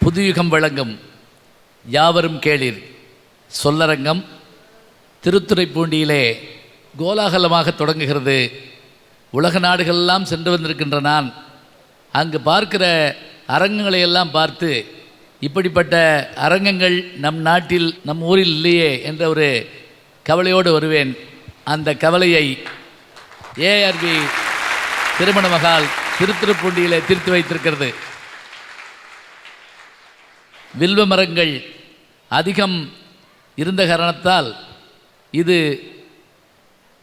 புதுயுகம் வழங்கும் யாவரும் கேளீர் சொல்லரங்கம் திருத்துறைப்பூண்டியிலே கோலாகலமாக தொடங்குகிறது. உலக நாடுகளெல்லாம் சென்று வந்திருக்கின்ற நான் அங்கு பார்க்கிற அரங்கங்களை எல்லாம் பார்த்து இப்படிப்பட்ட அரங்கங்கள் நம் நாட்டில் நம் ஊரில் இல்லையே என்ற ஒரு கவலையோடு வருவேன். அந்த கவலையை ஏஆர்வி திருமண மகால் திருத்துறைப்பூண்டியிலே தீர்த்து வைத்திருக்கிறது. வில்வ மரங்கள் அதிகம் இருந்த காரணத்தால் இது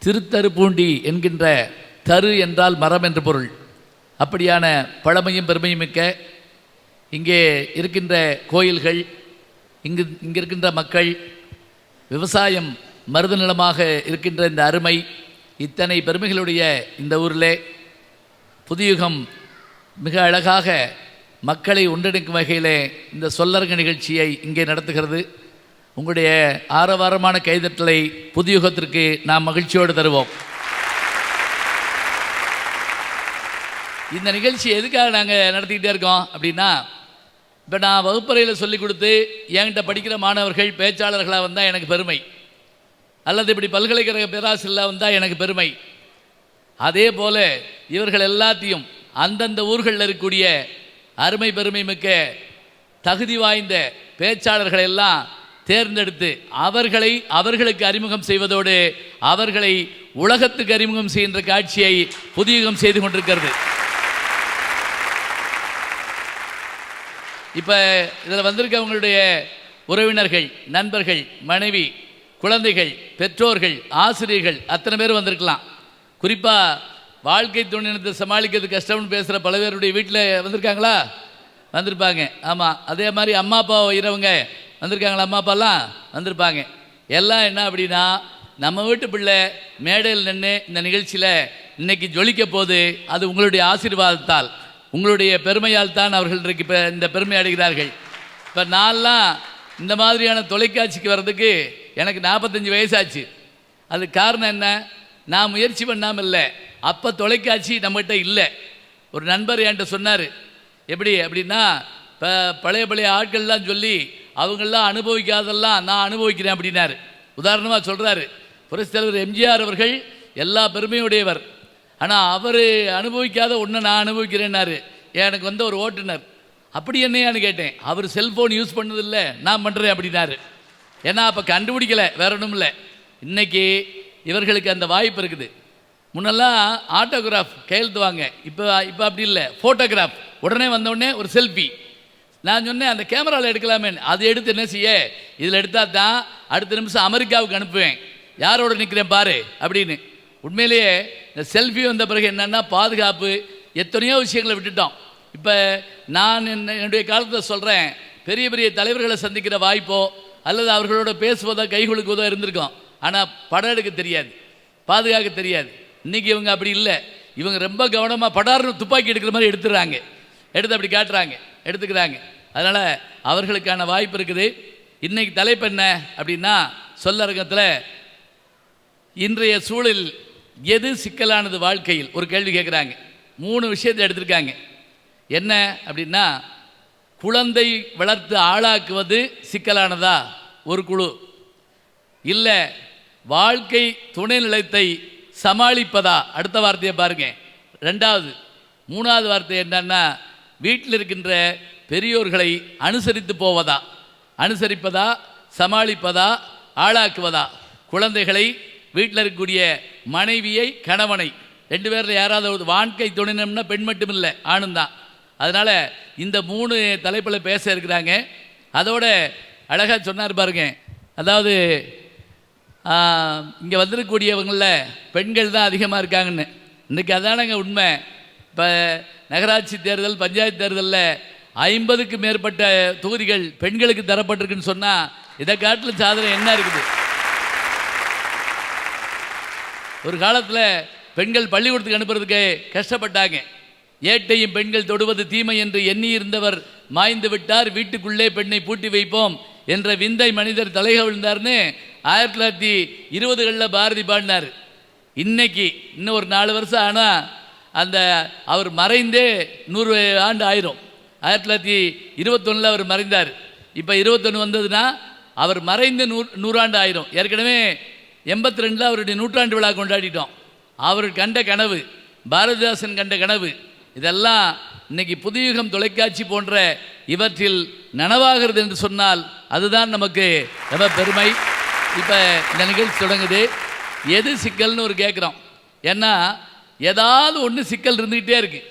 திருத்தருப்பூண்டி என்கின்ற தரு என்றால் மரம் என்று பொருள். அப்படியான பழமையும் பெருமையும் மிக்க இங்கே இருக்கின்ற கோயில்கள், இங்கு இருக்கின்ற மக்கள், விவசாயம் மருத நிலமாக இருக்கின்ற இந்த அருமை, இத்தனை பெருமைகளுடைய இந்த ஊரிலே புதுயுகம் மிக அழகாக மக்களை ஒன்றிணைக்கும் வகையிலே இந்த சொல்லரங்க நிகழ்ச்சியை இங்கே நடத்துகிறது. உங்களுடைய ஆரவாரமான கைதட்டலை புதுயுகத்திற்கு நாம் மகிழ்ச்சியோடு தருவோம். இந்த நிகழ்ச்சி எதுக்காக நாங்கள் நடத்திக்கிட்டே இருக்கோம் அப்படின்னா, இப்போ நான் வகுப்பறையில் சொல்லிக் கொடுத்து என்கிட்ட படிக்கிற மாணவர்கள் பேச்சாளர்களாக வந்தால் எனக்கு பெருமை, அல்லது இப்படி பல்கலைக்கழக பேராசிரியர்களாக வந்தால் எனக்கு பெருமை. அதே போல் இவர்கள் எல்லாத்தையும் அந்தந்த ஊர்களில் இருக்கக்கூடிய அருமை பெருமை மிக்க தகுதி வாய்ந்த பேச்சாளர்களை எல்லாம் தேர்ந்தெடுத்து அவர்களுக்கு அறிமுகம் செய்வதோடு அவர்களை உலகத்துக்கு அறிமுகம் செய்கின்ற காட்சியை புதுயுகம் செய்து கொண்டிருக்கிறது. இப்போ இதில் வந்திருக்கவங்களுடைய உறவினர்கள், நண்பர்கள், மனைவி, குழந்தைகள், பெற்றோர்கள், ஆசிரியர்கள் அத்தனை பேர் வந்திருக்கலாம். குறிப்பாக வாழ்க்கை துணையினத்தை சமாளிக்கிறது கஷ்டம்னு பேசுகிற பல பேருடைய வீட்டில் வந்திருக்காங்களா? வந்திருப்பாங்க. ஆமாம், அதே மாதிரி அம்மா அப்பா இரவங்க வந்திருக்காங்களா? அம்மா அப்பாலாம் வந்திருப்பாங்க. எல்லாம் என்ன அப்படின்னா, நம்ம வீட்டு பிள்ளை மேடையில் நின்று இந்த நிகழ்ச்சியில் இன்றைக்கி ஜொலிக்க போது அது உங்களுடைய ஆசீர்வாதத்தால், உங்களுடைய பெருமையால் தான் அவர்கள் இன்றைக்கு இப்போ இந்த பெருமை அடைகிறார்கள். இப்போ நான்லாம் இந்த மாதிரியான தொலைக்காட்சிக்கு வர்றதுக்கு எனக்கு 45 வயசாச்சு. அது காரணம் என்ன? நான் முயற்சி பண்ணாமல் இல்லை, அப்போ தொலைக்காட்சி நம்மகிட்ட இல்லை. ஒரு நண்பர் என்கிட்ட சொன்னார், எப்படி அப்படின்னா, இப்போ பழைய ஆட்கள்லாம் சொல்லி அவங்களெலாம் அனுபவிக்காதெல்லாம் நான் அனுபவிக்கிறேன் அப்படின்னாரு. உதாரணமாக சொல்கிறாரு, புரட்சித் தலைவர் எம்ஜிஆர் அவர்கள் எல்லா பெருமையுடையவர், ஆனால் அவர் அனுபவிக்காத ஒன்றை நான் அனுபவிக்கிறேன்னாரு. எனக்கு வந்து ஒரு ஓட்டுநர். அப்படி என்னையான்னு கேட்டேன். அவர் செல்ஃபோன் யூஸ் பண்ணதில்லை, நான் பண்ணுறேன் அப்படின்னாரு. ஏன்னா அப்போ கண்டுபிடிக்கலை, வேற ஒன்றும் இல்லை. இன்றைக்கி இவர்களுக்கு அந்த வாய்ப்பு இருக்குது. முன்னெல்லாம் ஆட்டோகிராஃப் கையெழுத்துவாங்க, இப்போ அப்படி இல்லை, ஃபோட்டோகிராஃப். உடனே வந்தவுடனே ஒரு செல்ஃபி. நான் சொன்னேன், அந்த கேமராவில் எடுக்கலாமே. அது எடுத்து என்ன செய்ய, இதில் எடுத்தால் தான் அடுத்த நிமிஷம் அமெரிக்காவுக்கு அனுப்புவேன், யாரோட நிற்கிறேன் பாரு அப்படின்னு. உண்மையிலேயே இந்த செல்ஃபி வந்த பிறகு என்னென்னா பாதுகாப்பு, எத்தனையோ விஷயங்களை விட்டுட்டோம். இப்போ நான் என்னுடைய காலத்தில் சொல்கிறேன், பெரிய தலைவர்களை சந்திக்கிற வாய்ப்போ அல்லது அவர்களோட பேசுவதோ கைகுலுக்குவதோ இருந்திருக்கும். ஆனால் படம் எடுக்க தெரியாது, பாதுகாக்க தெரியாது. இன்றைக்கி இவங்க அப்படி இல்லை. இவங்க ரொம்ப கவனமாக படார்னு துப்பாக்கி எடுக்கிற மாதிரி எடுத்துடுறாங்க, எடுத்து அப்படி காட்டுறாங்க, எடுத்துக்கிறாங்க. அதனால் அவர்களுக்கான வாய்ப்பு இருக்குது. இன்றைக்கி தலைப்பு என்ன அப்படின்னா, சொல்லரங்கத்தில் இன்றைய சூழலில் எது சிக்கலானது வாழ்க்கையில் ஒரு கேள்வி கேட்குறாங்க. 3 விஷயத்தை எடுத்திருக்காங்க. என்ன அப்படின்னா, குழந்தை வளர்த்து ஆளாக்குவது சிக்கலானதா ஒரு குழு, இல்லை வாழ்க்கை துணை நிலையத்தை சமாளிப்பதா, அடுத்த வார்த்தையை பாருங்க. 2வது 3வது வார்த்தை என்னன்னா, வீட்டில் இருக்கின்ற பெரியோர்களை அனுசரித்து போவதா, அனுசரிப்பதா, சமாளிப்பதா, ஆளாக்குவதா. குழந்தைகளை, வீட்டில் இருக்கக்கூடிய மனைவியை, கணவனை, 2 பேரில் யாராவது வாழ்க்கை துணைனம்னா பெண் மட்டும் இல்லை, ஆணும் தான். அதனால் இந்த 3 தலைப்பில் பேச இருக்கிறாங்க. அதோட அழகாக சொன்னார் பாருங்க. அதாவது இங்கே வந்திருக்கக்கூடியவங்களில் பெண்கள் தான் அதிகமாக இருக்காங்கன்னு. இன்றைக்கி அதானங்க உண்மை. இப்போ நகராட்சி தேர்தல், பஞ்சாயத்து தேர்தலில் 50க்கு மேற்பட்ட தொகுதிகள் பெண்களுக்கு தரப்பட்டிருக்குன்னு சொன்னால் இதை காட்டிலும் சாதனை என்ன இருக்குது? ஒரு காலத்தில் பெண்கள் பள்ளிக்கூடத்துக்கு அனுப்புறதுக்கு கஷ்டப்பட்டாங்க. ஏட்டையும் பெண்கள் தொடுவது தீமை என்று எண்ணியிருந்தவர் மாய்ந்து விட்டார், வீட்டுக்குள்ளே பெண்ணை பூட்டி வைப்போம் என்ற விந்தை மனிதர் தலைகவிழ்ந்தார்னு 1920களில் பாரதி பாடினார். இன்னைக்கு இன்னும் ஒரு 4 வருஷம் ஆனால் அந்த அவர் மறைந்தே 100 ஆண்டு ஆயிரும். 1921 அவர் மறைந்தார். இப்போ 21 வந்ததுன்னா அவர் மறைந்த 100 ஆண்டு ஆயிரும். ஏற்கனவே 82 அவருடைய 100ஆண்டு விழா கொண்டாடிட்டோம். அவர் கண்ட கனவு, பாரதிதாசன் கண்ட கனவு, இதெல்லாம் இன்னைக்கு புதுயுகம் தொலைக்காட்சி போன்ற இவற்றில் நனவாகிறது என்று சொன்னால் அதுதான் நமக்கு ரொம்ப பெருமை. இப்போ இந்த நிகழ்ச்சி தொடங்குது. எது சிக்கல்னு ஒரு கேட்குறோம். ஏன்னா ஏதாவது ஒன்று சிக்கல் இருந்துக்கிட்டே இருக்குது.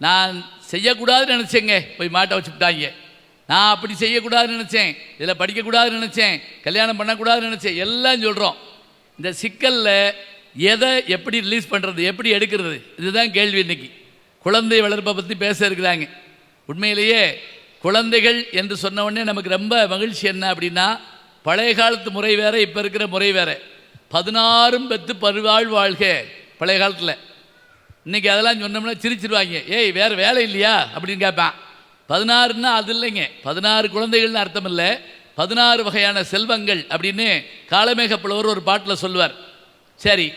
நான் செய்யக்கூடாதுன்னு நினச்சேங்க, போய் மாட்டை வச்சுக்கிட்டாங்க. நான் அப்படி செய்யக்கூடாதுன்னு நினச்சேன், இதில் படிக்கக்கூடாதுன்னு நினச்சேன், கல்யாணம் பண்ணக்கூடாதுன்னு நினச்சேன், எல்லாம் சொல்கிறோம். இந்த சிக்கலில் எதை எப்படி ரிலீஸ் பண்ணுறது, எப்படி எடுக்கிறது, இதுதான் கேள்வி. இன்றைக்கி குழந்தை வளர்ப்பை பற்றி பேச இருக்கிறாங்க. உண்மையிலேயே குழந்தைகள் என்று சொன்ன உடனே நமக்கு ரொம்ப மகிழ்ச்சி. என்ன அப்படின்னா, பழைய காலத்து முறை வேறு, இப்போ இருக்கிற முறை வேறு. 16 பெற்று பருவாழ் வாழ்க பழைய காலத்தில். இன்றைக்கி அதெல்லாம் சொன்னோம்னா சிரிச்சிருவாங்க. ஏய் வேறு வேலை இல்லையா அப்படின்னு கேட்பான். 16ன்னா அது இல்லைங்க, 16 குழந்தைகள்னு அர்த்தம் இல்லை, 16 வகையான செல்வங்கள் அப்படின்னு காலமேக புலவர் ஒரு பாட்டில் சொல்லுவார். சரி,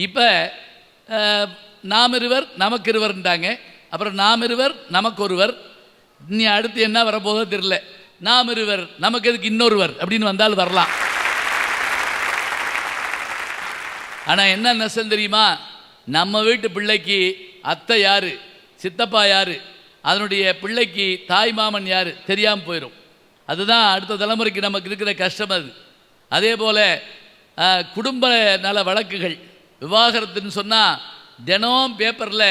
இப்போ நாம் இருவர் நமக்கு இருவர்ன்றாங்க. அப்புறம் நாம் இருவர் நமக்கு ஒருவர். இனி அடுத்து என்ன வரப்போதோ தெரியல. நாம் இருவர் நமக்கு எதுக்கு இன்னொருவர் அப்படின்னு வந்தால் வரலாம். ஆனால் என்ன நெசம் தெரியுமா? நம்ம வீட்டு பிள்ளைக்கு அத்தை யார், சித்தப்பா யார், அதனுடைய பிள்ளைக்கு தாய் மாமன் யார் தெரியாமல் போயிடும். அதுதான் அடுத்த தலைமுறைக்கு நமக்கு இருக்கிற கஷ்டம். அது அதே போல் குடும்ப நல வழக்குகள், விவாகரத்துன்னு சொன்னால் தினம் பேப்பரில்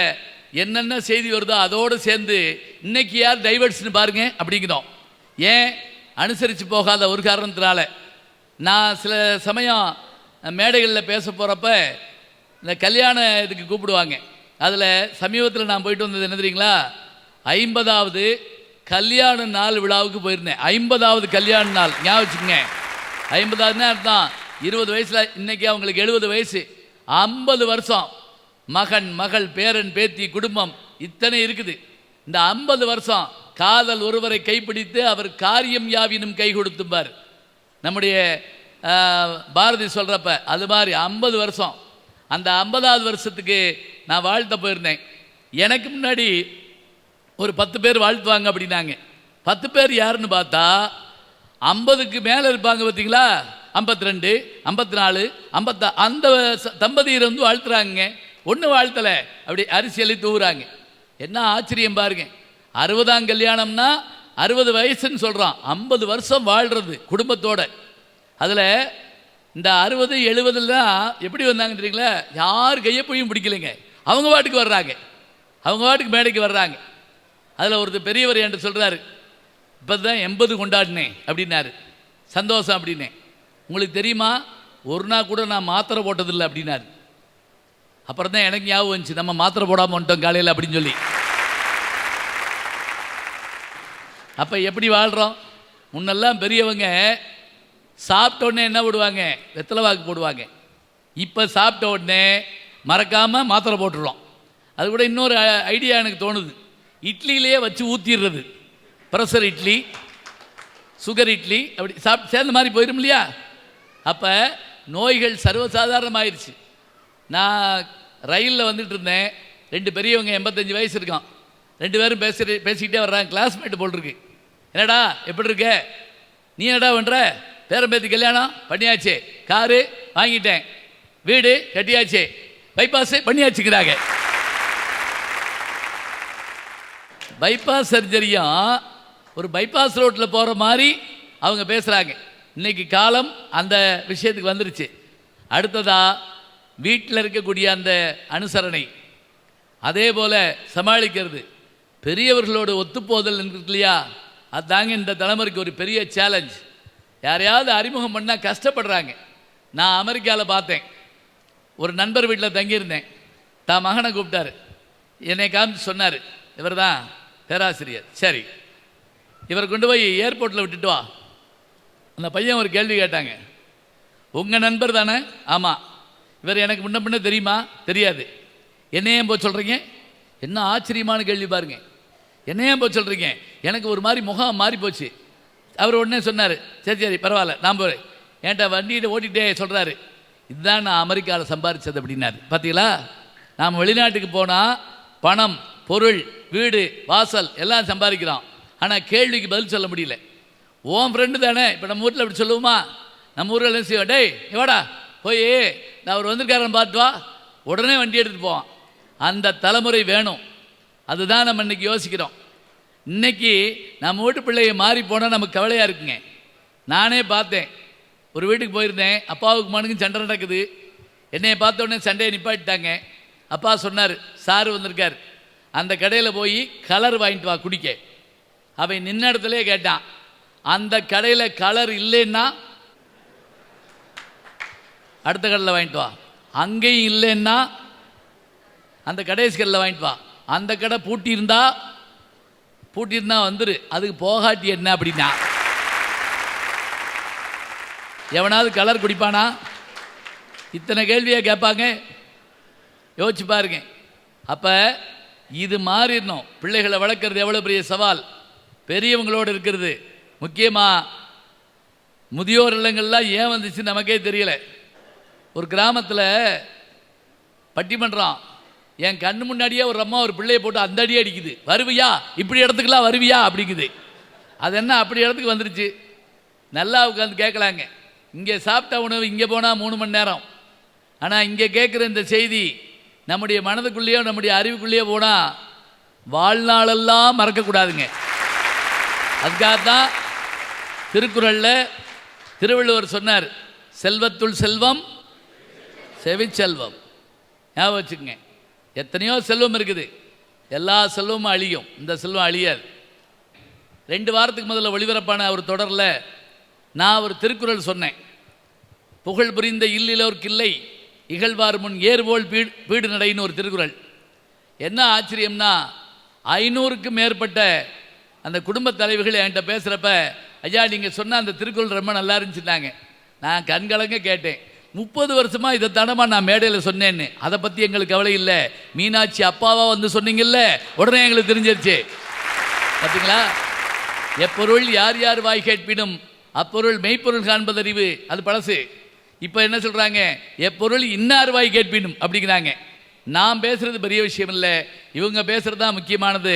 என்னென்ன செய்தி வருதோ அதோடு சேர்ந்து இன்னைக்கு யார் டைவர்ட்ஸ்னு பாருங்க அப்படிங்கிறோம். ஏன்? அனுசரித்து போகாத ஒரு காரணத்தினால. நான் சில சமயம் மேடைகளில் பேச போகிறப்ப இந்த கல்யாண இதுக்கு கூப்பிடுவாங்க. அதில் சமீபத்தில் நான் போயிட்டு வந்தது என்ன தெரியுங்களா? 50வது கல்யாண நாள் விழாவுக்கு போயிருந்தேன். 50வது கல்யாண நாள் ஞாபகம் வச்சுக்கோங்க. 50வதுன்னா அர்த்தம் 20 வயசில், இன்றைக்கி அவங்களுக்கு 70 வயசு. 50 வருஷம் மகன் மகள் பேரன் பேத்தி குடும்பம் இத்தனை இருக்குது. இந்த 50 வருஷம் காதல் ஒருவரை கைப்பிடித்து அவர் காரியம் யாவினும் கை கொடுத்துப்பார். நம்முடைய பாரதி சொல்கிறப்ப அது மாதிரி 50 வருஷம். அந்த 50வது வருஷத்துக்கு நான் வாழ்த்த போயிருந்தேன். எனக்கு முன்னாடி ஒரு 10 பேர் வாழ்த்துவாங்க அப்படின்னாங்க. 10 பேர் யாருன்னு பார்த்தா 50க்கு மேலே இருப்பாங்க. பார்த்தீங்களா? 52, 54, 50 அந்த தம்பதியர் வந்து வாழ்த்துறாங்க. ஒன்று வாழ்த்தலை, அப்படி அரிசியலை தூவுறாங்க. என்ன ஆச்சரியம் பாருங்க. 60ஆம் கல்யாணம்னா 60 வயசுன்னு சொல்கிறான். 50 வருஷம் வாழ்கிறது குடும்பத்தோட. அதில் இந்த 60, 70லாம் எப்படி வந்தாங்க தெரியுங்களா? யார் கையப்பையும் பிடிக்கலைங்க. அவங்க வாட்டுக்கு வர்றாங்க, அவங்க வாட்டுக்கு மேடைக்கு வர்றாங்க. அதில் ஒருத்தர் பெரியவர் என்று சொல்கிறாரு, இப்போ தான் 80 கொண்டாடினேன் அப்படின்னாரு. சந்தோஷம் அப்படின்னேன். உங்களுக்கு தெரியுமா, ஒரு நாள் கூட நான் மாத்திரை போட்டதில்லை அப்படின்னாரு. அப்புறம் தான் எனக்கு ஞாபகம் வந்துச்சு, நம்ம மாத்திரை போடாமல் வந்துட்டோம் காலையில் அப்படின்னு சொல்லி. அப்போ எப்படி வாழ்கிறோம்? முன்னெல்லாம் பெரியவங்க சாப்பிட்ட உடனே என்ன போடுவாங்க? வெத்தலை வாக்கு போடுவாங்க. இப்போ சாப்பிட்ட உடனே மறக்காமல் மாத்திரை போட்டுடுறோம். அது கூட இன்னொரு ஐடியா எனக்கு தோணுது, இட்லியிலேயே வச்சு ஊற்றிடுறது. ப்ரெஷர் இட்லி, சுகர் இட்லி அப்படி சேர்ந்த மாதிரி போயிடும் இல்லையா? அப்போ நோய்கள் சர்வசாதாரணமாயிருச்சு. நான் ரயிலில் வந்துட்டு இருந்தேன், 2 பெரியவங்க 85 வயசு இருக்கான், 2 பேரும் பேசிக்கிட்டே வர்றாங்க. கிளாஸ்மேட்டு போல் இருக்கு. என்னடா எப்படி இருக்க, நீ என்னடா பண்ணுற? பேரம்பேத்தி கல்யாணம் பண்ணியாச்சு, காரு வாங்கிட்டேன், வீடு கட்டியாச்சு, பைபாஸ் பண்ணியாச்சுக்கிறாங்க. பைபாஸ் சர்ஜரியும் ஒரு பைபாஸ் ரோட்டில் போகிற மாதிரி அவங்க பேசுகிறாங்க. இன்றைக்கி காலம் அந்த விஷயத்துக்கு வந்துருச்சு. அடுத்ததாக வீட்டில் இருக்கக்கூடிய அந்த அனுசரணை, அதே போல் சமாளிக்கிறது, பெரியவர்களோடு ஒத்துப்போதல் இருக்கு இல்லையா? அதுதாங்க இந்த தலைமுறைக்கு ஒரு பெரிய சேலஞ்ச். யாரையாவது அறிமுகம் பண்ணால் கஷ்டப்படுறாங்க. நான் அமெரிக்காவில் பார்த்தேன், ஒரு நண்பர் வீட்டில் தங்கியிருந்தேன். தான் மகனை கூப்பிட்டாரு, என்னை காமிச்சு சொன்னார், இவர் தான் பேராசிரியர், சரி இவரை கொண்டு போய் ஏர்போர்ட்டில் விட்டுட்டு வா. அந்த பையன் ஒரு கேள்வி கேட்டாங்க, உங்கள் நண்பர் தானே? ஆமாம். இவர் எனக்கு முன்ன பின்ன தெரியுமா? தெரியாது. என்னையும் போய் சொல்கிறீங்க? என்ன ஆச்சரியமான கேள்வி பாருங்க, என்னையும் போய் சொல்கிறீங்க? எனக்கு ஒரு மாதிரி முகம் மாறி போச்சு. அவர் உடனே சொன்னார், சரி சரி பரவாயில்ல நான் போகிறேன். என்கிட்ட வண்டிகிட்ட ஓட்டிகிட்டே சொல்கிறாரு, இதுதான் நான் அமெரிக்காவில் சம்பாதிச்சது அப்படின்னாரு. பார்த்தீங்களா, நாம் வெளிநாட்டுக்கு போனால் பணம், பொருள், வீடு, வாசல் எல்லாம் சம்பாதிக்கிறோம். ஆனால் கேள்விக்கு பதில் சொல்ல முடியல. ஓன் ஃப்ரெண்டு தானே, இப்போ நம்ம ஊரில் அப்படி சொல்லுவோமா? நம்ம ஊரில் என்ன செய்வோம்? டேய் எவாடா போய் நான் அவர் வந்திருக்காரன்னு பார்த்து வா, உடனே வண்டி எடுத்துகிட்டு போவான். அந்த தலைமுறை வேணும். அதுதான் நம்ம இன்றைக்கி யோசிக்கிறோம். இன்றைக்கி நம்ம வீட்டு பிள்ளைய மாறி போனால் நமக்கு கவலையாக இருக்குங்க. நானே பார்த்தேன், ஒரு வீட்டுக்கு போயிருந்தேன், அப்பாவுக்கு மனுக்கும் சண்டை நடக்குது. என்னையை பார்த்த உடனே சண்டையை நிப்பாட்டிட்டாங்க. அப்பா சொன்னார், சாரு வந்திருக்கார், அந்த கடையில் போய் கலர் வாங்கிட்டு வா குடிக்க. அவன் நின்ன இடத்துலேயே கேட்டான், அந்த கடையில் கலர் இல்லைன்னா அடுத்த கடையில் வாங்கிட்டு வா, அங்கேயும் இல்லைன்னா அந்த கடைசி கடையில் வாங்கிட்டு வா, அந்த கடை பூட்டியிருந்தா வந்துரு, அதுக்கு போகாட்டி என்ன அப்படின்னா. எவனாவது கலர் குடிப்பானா? இத்தனை கேள்வியாக கேட்பாங்க. யோசிச்சு பாருங்க. அப்போ இது மாறிடணும். பிள்ளைகளை வளர்க்குறது எவ்வளோ பெரிய சவால். பெரியவங்களோடு இருக்கிறது, முக்கியமாக முதியோர் இல்லங்கள்லாம் ஏன் வந்துச்சு நமக்கே தெரியல. ஒரு கிராமத்தில் பட்டிமன்றம், என் கண்ணு முன்னாடியே ஒரு அம்மா ஒரு பிள்ளையை போட்டு அந்த அடியே அடிக்குது. வருவியா, இப்படி இடத்துக்குலாம் வருவியா அப்படிங்குது. அது என்ன அப்படி இடத்துக்கு வந்துருச்சு? நல்லா உட்காந்து கேட்கலாங்க. இங்கே சாப்பிட்ட உணவு இங்கே போனால் 3 மணி நேரம். ஆனால் இங்கே கேட்குற இந்த செய்தி நம்முடைய மனதுக்குள்ளேயோ நம்முடைய அறிவுக்குள்ளேயோ போனால் வாழ்நாளெல்லாம் மறக்கக்கூடாதுங்க. அதுக்காகத்தான் திருக்குறளில் திருவள்ளுவர் சொன்னார், செல்வத்துள் செல்வம் செவிச்செல்வம். ஞாபகம் வச்சுக்கங்க. எத்தனையோ செல்வம் இருக்குது, எல்லா செல்வமும் அழியும், இந்த செல்வம் அழியாது. 2 வாரத்துக்கு முதல்ல ஒளிபரப்பான ஒரு தொடரில் நான் ஒரு திருக்குறள் சொன்னேன். புகழ் புரிந்த இல்லிலோர்க்கில்லை இகழ்வார் முன் ஏர்வோல் பீடு நடைன்னு ஒரு திருக்குறள். என்ன ஆச்சரியம்னா, 500க்கும் மேற்பட்ட அந்த குடும்ப தலைவர்கள் என்கிட்ட பேசுகிறப்ப, ஐயா நீங்கள் சொன்ன அந்த திருக்குறள் ரொம்ப நல்லா இருந்துச்சுட்டாங்க. நான் கண்கலங்க கேட்டேன், 30 வருஷமாக இதை தானமா நான் மேடையில் சொன்னேன்னு. அதை பற்றி எங்களுக்கு கவலை இல்லை, மீனாட்சி அப்பாவா வந்து சொன்னீங்கல்ல, உடனே எங்களுக்கு தெரிஞ்சிருச்சு. பார்த்தீங்களா? எப்பொருள் யார் யார் வாய் கேட்பினும் அப்பொருள் மெய்ப்பொருள் காண்பதறிவு, அது பழசு. இப்போ என்ன சொல்கிறாங்க? எப்பொருள் இன்னார் வாய் கேட்பினும் அப்படிங்கிறாங்க. நான் பேசுகிறது பெரிய விஷயம் இல்லை, இவங்க பேசுகிறது தான் முக்கியமானது.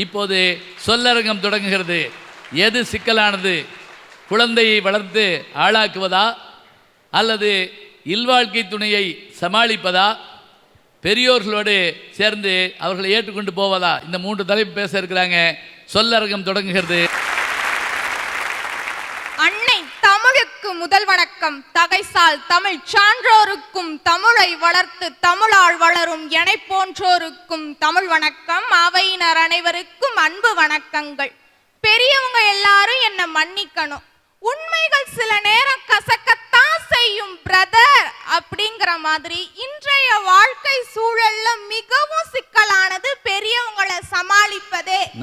இப்போது சொல்லரங்கம் தொடங்குகிறது. எது சிக்கலானது? குழந்தையை வளர்த்து ஆளாக்குவதா, அல்லது இல்வாழ்க்கை துணையை சமாளிப்பதா, பெரியோர்களோடு சேர்ந்து அவர்களை ஏற்றுக்கொண்டு போவதா? இந்த 3 தலைப்பு பேச இருக்கிறாங்க. சொல்லரங்கம் தொடங்குகிறது. அன்னை தமிழுக்கு முதல் வணக்கம். தகைசால் தமிழ் சான்றோருக்கும் தமிழை வளர்த்து தமிழால் வளரும் எனை போன்றோருக்கும் தமிழ் வணக்கம். அவையினர் அனைவருக்கும் அன்பு வணக்கங்கள். பெரியவங்க எல்லாரும் என்ன மன்னிக்கணும், உண்மைகள் சில நேரம் கசக்கத்தான் செய்யும் பிரதர் அப்படிங்கிற மாதிரி இன்றைய வாழ்க்கை சூழல்ல மிகவும் சிக்கலானது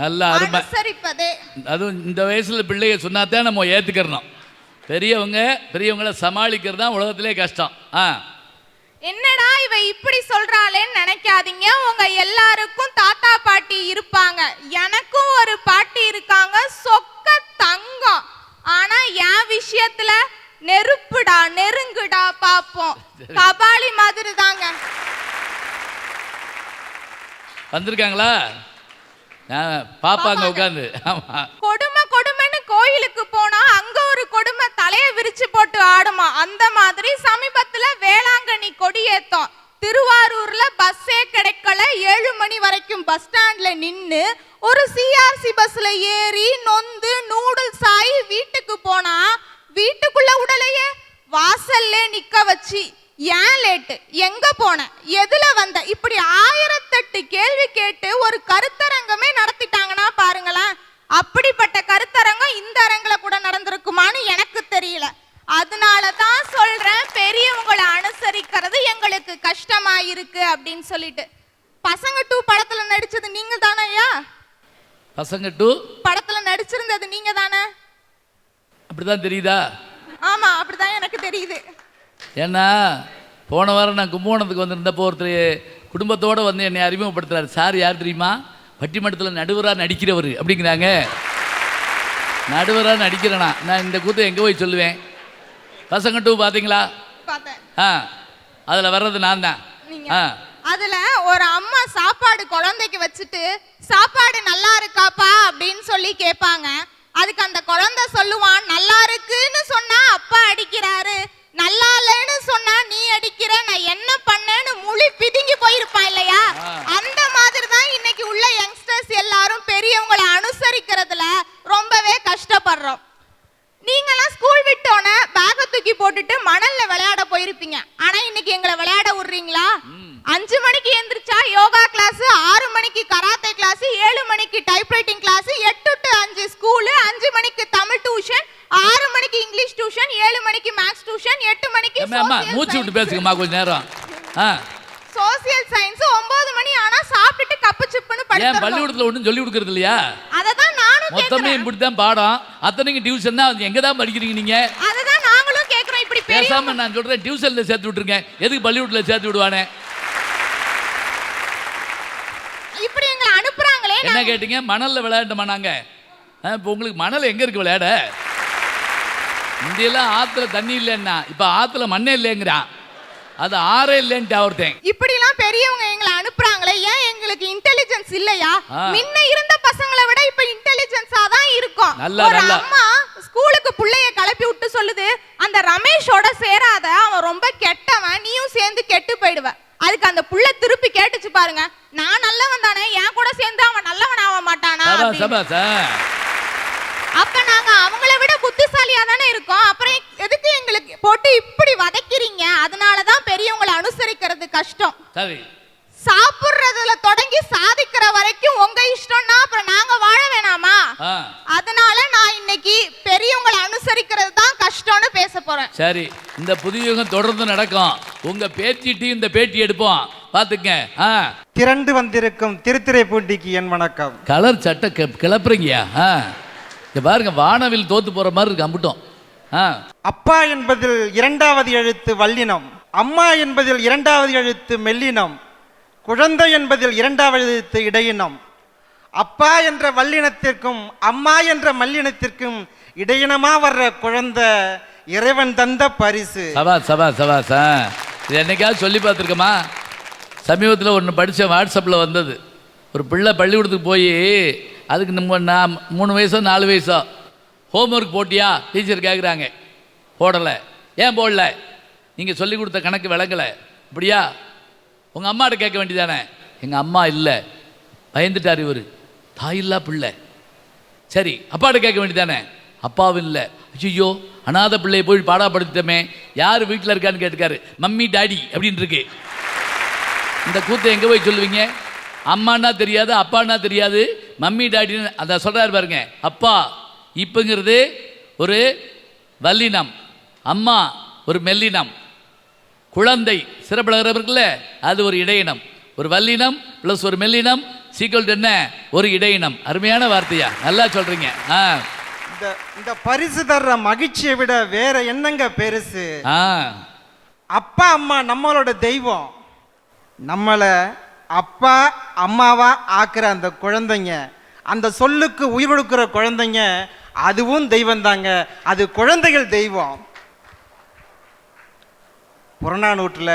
நல்ல அருமை. அனுசரிப்பதே. அதுவும் இந்த வயசுல பிள்ளைய சொன்னாதான் நம்ம ஏத்துக்கிறணும். பெரியவங்களை சமாளிக்கிறது தான் உலகத்திலே கஷ்டம். என்னடா இவ இப்படி சொல்றாளேன்னு நினைக்காதீங்க. உங்க எல்லாருக்கும் தாத்தா பாட்டி இருப்பாங்க. எனக்கும் ஒரு பாட்டி இருக்காங்க, சொக்க தங்கம். ஆனா என் விஷயத்துல நெருப்புடா, நெருங்குடா பாப்போம். கபாலி மாதிரி தாங்க. வந்திருக்காங்களா? பாப்பாங்க உட்காந்து. கொடுமை கொடுமைன்னு கோயிலுக்கு போனா அங்க ஒரு கொடுமை தலைய விரிச்சு போட்டு ஆடுமா. அந்த மாதிரி சமீபத்துல வேளாங்கண்ணி கொடியேத்தம். திருவாரூர்ல பஸ்ஸே கிடைக்கல. 7 மணி வரைக்கும் பஸ் ஸ்டாண்ட்ல நின்னு ஒரு சிஆர்சி பஸ்ல ஏறி நொந்து நூடுல்ஸ் ஆகி வீட்டுக்கு போனா வீட்டுக்குள்ள உடலையே வாசல்ல நிக்க வச்சு ஏன் லேட்டு, எங்க போன, எதுல வந்த, இப்படி 1008 கேள்வி கேட்டு ஒரு கருத்தரங்கமே நடத்திட்டாங்கன்னா பாருங்களேன். அப்படிப்பட்ட கருத்தரங்கம் இந்த அரங்குல கூட நடந்திருக்குமான்னு எனக்கு தெரியல. அதனாலதான் சொல்றேன், பெரியவங்களை அனுசரிக்கிறது எங்களுக்கு கஷ்டமா இருக்கு அப்படின்னு சொல்லிட்டு. பசங்க 2 படத்துல நடிச்சது நீங்க தானே ஐயா? பசங்க 2 படத்துல நடிச்சிருந்தது நீங்க தானே? அப்படிதான் தெரியுதா? ஆமா, அப்படிதான் எனக்கு தெரியுது. ஏன்னா போன வாரம் நான் கும்பகோணத்துக்கு வந்திருந்தப்போ ஒருத்தர் குடும்பத்தோடு வந்து என்னை அறிமுகப்படுத்துறாரு. சார் யார் தெரியுமா? பட்டிமன்றத்தில் நடுவராக நடிக்கிறவர் அப்படிங்கிறாங்க. நடுவராக நடிக்கிறேனா? நான் இந்த கூத்தை எங்கே போய் சொல்லுவேன்? பசங்க 2 பார்த்தீங்களா? அதில் வர்றது நான் தான். அதுல ஒரு அம்மா சாப்பாடு குழந்தைக்கு வச்சுட்டு சாப்பாடு நல்லா இருக்காப்பா அப்படின்னு சொல்லி கேட்பாங்க. அதுக்கு அந்த குழந்தை சொல்லுவான், நல்லா இருக்குன்னு சொன்னா அப்பா அடிக்கிறாரு, நல்லா இல்லைன்னு சொன்னா நீ அடிக்கிற, நான் என்ன பண்ணேன்னு முழி பிதுங்கி போயிருப்பான் இல்லையா? அந்த மாதிரி தான் இன்னைக்கு உள்ள யங்ஸ்டர்ஸ் எல்லாரும் பெரியவங்களை அனுசரிக்கிறதுல ரொம்பவே கஷ்டப்படுறோம். நீங்களாம் ஸ்கூல் விட்டோன்னே பேக்கை தூக்கி போட்டுட்டு மணல்ல விளையாட போயிருப்பீங்க. ஆனா இன்னைக்கு எங்களை விளையாட விடுறீங்களா? 5 மணிக்கு எந்திரிச்சா யோகா கிளாஸ், 6 மணிக்கு கராத்தே கிளாஸ், 7 மணிக்கு டைப்ரைட்டிங் கிளாஸ், 8 to 5 ஸ்கூலு, 5 மணிக்கு தமிழ் டியூஷன், 6 மணிக்கு இங்கிலீஷ் டியூஷன், 7 மணிக்கு மேத்ஸ் டியூஷன், 8 மணிக்கு மூச்சு விட்டு பேசுங்கம்மா கொஞ்ச நேரம். சோசியல் சயின்ஸ், 9 மணி ஆனா சாப்பிட்டுட்டு கப்பு சிப்புன்னு படிக்கிறோம். ஏன் பள்ளிக்கூடத்துல ஒண்ணும் சொல்லி கொடுக்கறது இல்லையா? அததான் நானும் மொத்தமே இப்படி தான் பாடம். அத்தனைக்கு டியூஷன் தான். எங்க தான் படிக்கிறீங்க நீங்க? அததான் நாங்களும் கேக்குறோம். இப்படி பேசாம நான் சொல்றேன், டியூஷன்ல சேர்த்து விட்டுருங்க. எதுக்கு பள்ளிக்கூடத்துல சேர்த்து விடுவானே? இப்படி எங்களை அனுப்புறாங்களே. என்ன கேட்டீங்க? மணல்ல விளையாண்டோமா நாங்க? இப்போ உங்களுக்கு மணல் எங்க இருக்கு விளையாட? இந்தியெல்லாம் ஆத்துல தண்ணி இல்லைன்னா இப்ப ஆத்துல மண்ணே இல்லைங்கிறான். அது ஆறே இல்லைன்ட்டு ஒருத்தன். இப்படி எல்லாம் பெரியவங்க எங்களை அனுப்புறாங்களே, ஏன் எங்களுக்கு இன்டெலிஜென்ஸ் இல்லையா? முன்ன இருந்த பசங்களை விட இப்ப இன்டெலிஜென்ஸா தான் இருக்கும். ஒரு அம்மா ஸ்கூலுக்கு புள்ளைய கிளப்பி விட்டு சொல்லுது, அந்த ரமேஷோட சேராத, அவன் ரொம்ப கெட்டவன், நீயும் சேர்ந்து கெட்டு போயிடுவ. அதுக்கு அந்த புள்ள திருப்பி கேட்டுச்சு பாருங்க, நான் நல்லவன் தானே, என் கூட சேர்ந்து அவன் நல்லவன் ஆக மாட்டானா? அப்ப நாங்க அவங்கள விட புத்திசாலியா தானே இருக்கோம். அப்புறம் எதுக்கு எங்களுக்கு போட்டு இப்படி வதைக்கிறீங்க? அதனாலதான் பெரியவங்களை அனுசரிக்கிறது கஷ்டம். சரி, சாப்பிடுறதுல தொடங்கி சாதிக்கிற வரைக்கும் உங்க இஷ்டம்னா அப்புறம் நாங்க வாழ வேணாமா? அதனால நான் இன்னைக்கு பெரியவங்களை அனுசரிக்கிறது தான் கஷ்டம்னு பேச போறேன். சரி, இந்த புதியுகம் தொடர்ந்து நடக்கும். உங்க பேச்சிட்டு இந்த பேட்டி எடுப்போம், பாத்துக்க. திரண்டு வந்திருக்கும் திருத்துறைப்பூண்டிக்கு என் வணக்கம். கலர் சட்டை கிளப்புறீங்கயா? பாருங்க, வானவில் தோத்து போற மாதிரி இருக்கு அம்புட்டும். அப்பா என்பதில் 2வது எழுத்து வல்லினம், அம்மா என்பதில் 2வது எழுத்து மெல்லினம், குழந்தை என்பதில் 2வது எழுத்து இடையினம். அப்பா என்ற வல்லினத்திற்கும் அம்மா என்ற மல்லினத்திற்கும் இடையினமா வர்ற குழந்தை இறைவன் தந்த பரிசு. சபாஸ் சபாஸ் சபாஸ். இது என்னைக்காவது சொல்லி பார்த்துருக்கமா? சமீபத்தில் ஒன்று படித்த வாட்ஸ்அப்பில் வந்தது. ஒரு பிள்ளை பள்ளிக்கூடத்துக்கு போய் அதுக்கு நம்ம 3 வயசோ 4 வயசோ ஹோம்ஒர்க் போட்டியா டீச்சர் கேட்குறாங்க. போடலை. ஏன் போடல? நீங்கள் சொல்லி கொடுத்த கணக்கு விளங்கலை. இப்படியா? உங்கள் அம்மாட்ட கேட்க வேண்டியதானே? எங்கள் அம்மா இல்லை, பயந்துட்டார் இவர், தாயில்லா பிள்ளை. சரி, அப்பாட்ட கேட்க வேண்டியதானே? அப்பாவும் இல்லை. ஐயோ, அநாத பிள்ளையை போய் பாடாப்படுத்தமே, யார் வீட்டில் இருக்கான்னு கேட்டுக்காரு. மம்மி டாடி அப்படின்னு இருக்கு. இந்த கூத்தை எங்கே போய் சொல்லுவீங்க? அம்மானா தெரியாது, அப்பானா தெரியாது, மம்மி டாடின்னு அதை சொல்கிறாரு பாருங்க. அப்பா இப்போங்கிறது ஒரு வல்லினம், அம்மா ஒரு மெல்லினம், குழந்தை சிறப்பில் இருக்குல்ல அது ஒரு இடையினம். ஒரு வல்லினம் ப்ளஸ் ஒரு மெல்லினம் சீக்வல் என்ன ஒரு இடையினம். அருமையான வார்த்தையா, நல்லா சொல்றீங்க. இந்த பரிசு தர்ற மகிழ்ச்சியை விட வேற என்னங்க பெருசு? அப்பா அம்மா நம்மளோட தெய்வம். நம்மளை அப்பா அம்மாவா ஆக்குற அந்த குழந்தைங்க, அந்த சொல்லுக்கு உயிர் கொடுக்கிற குழந்தைங்க, அதுவும் தெய்வம் தாங்க. அது குழந்தைகள் தெய்வம். புறநானூற்றுல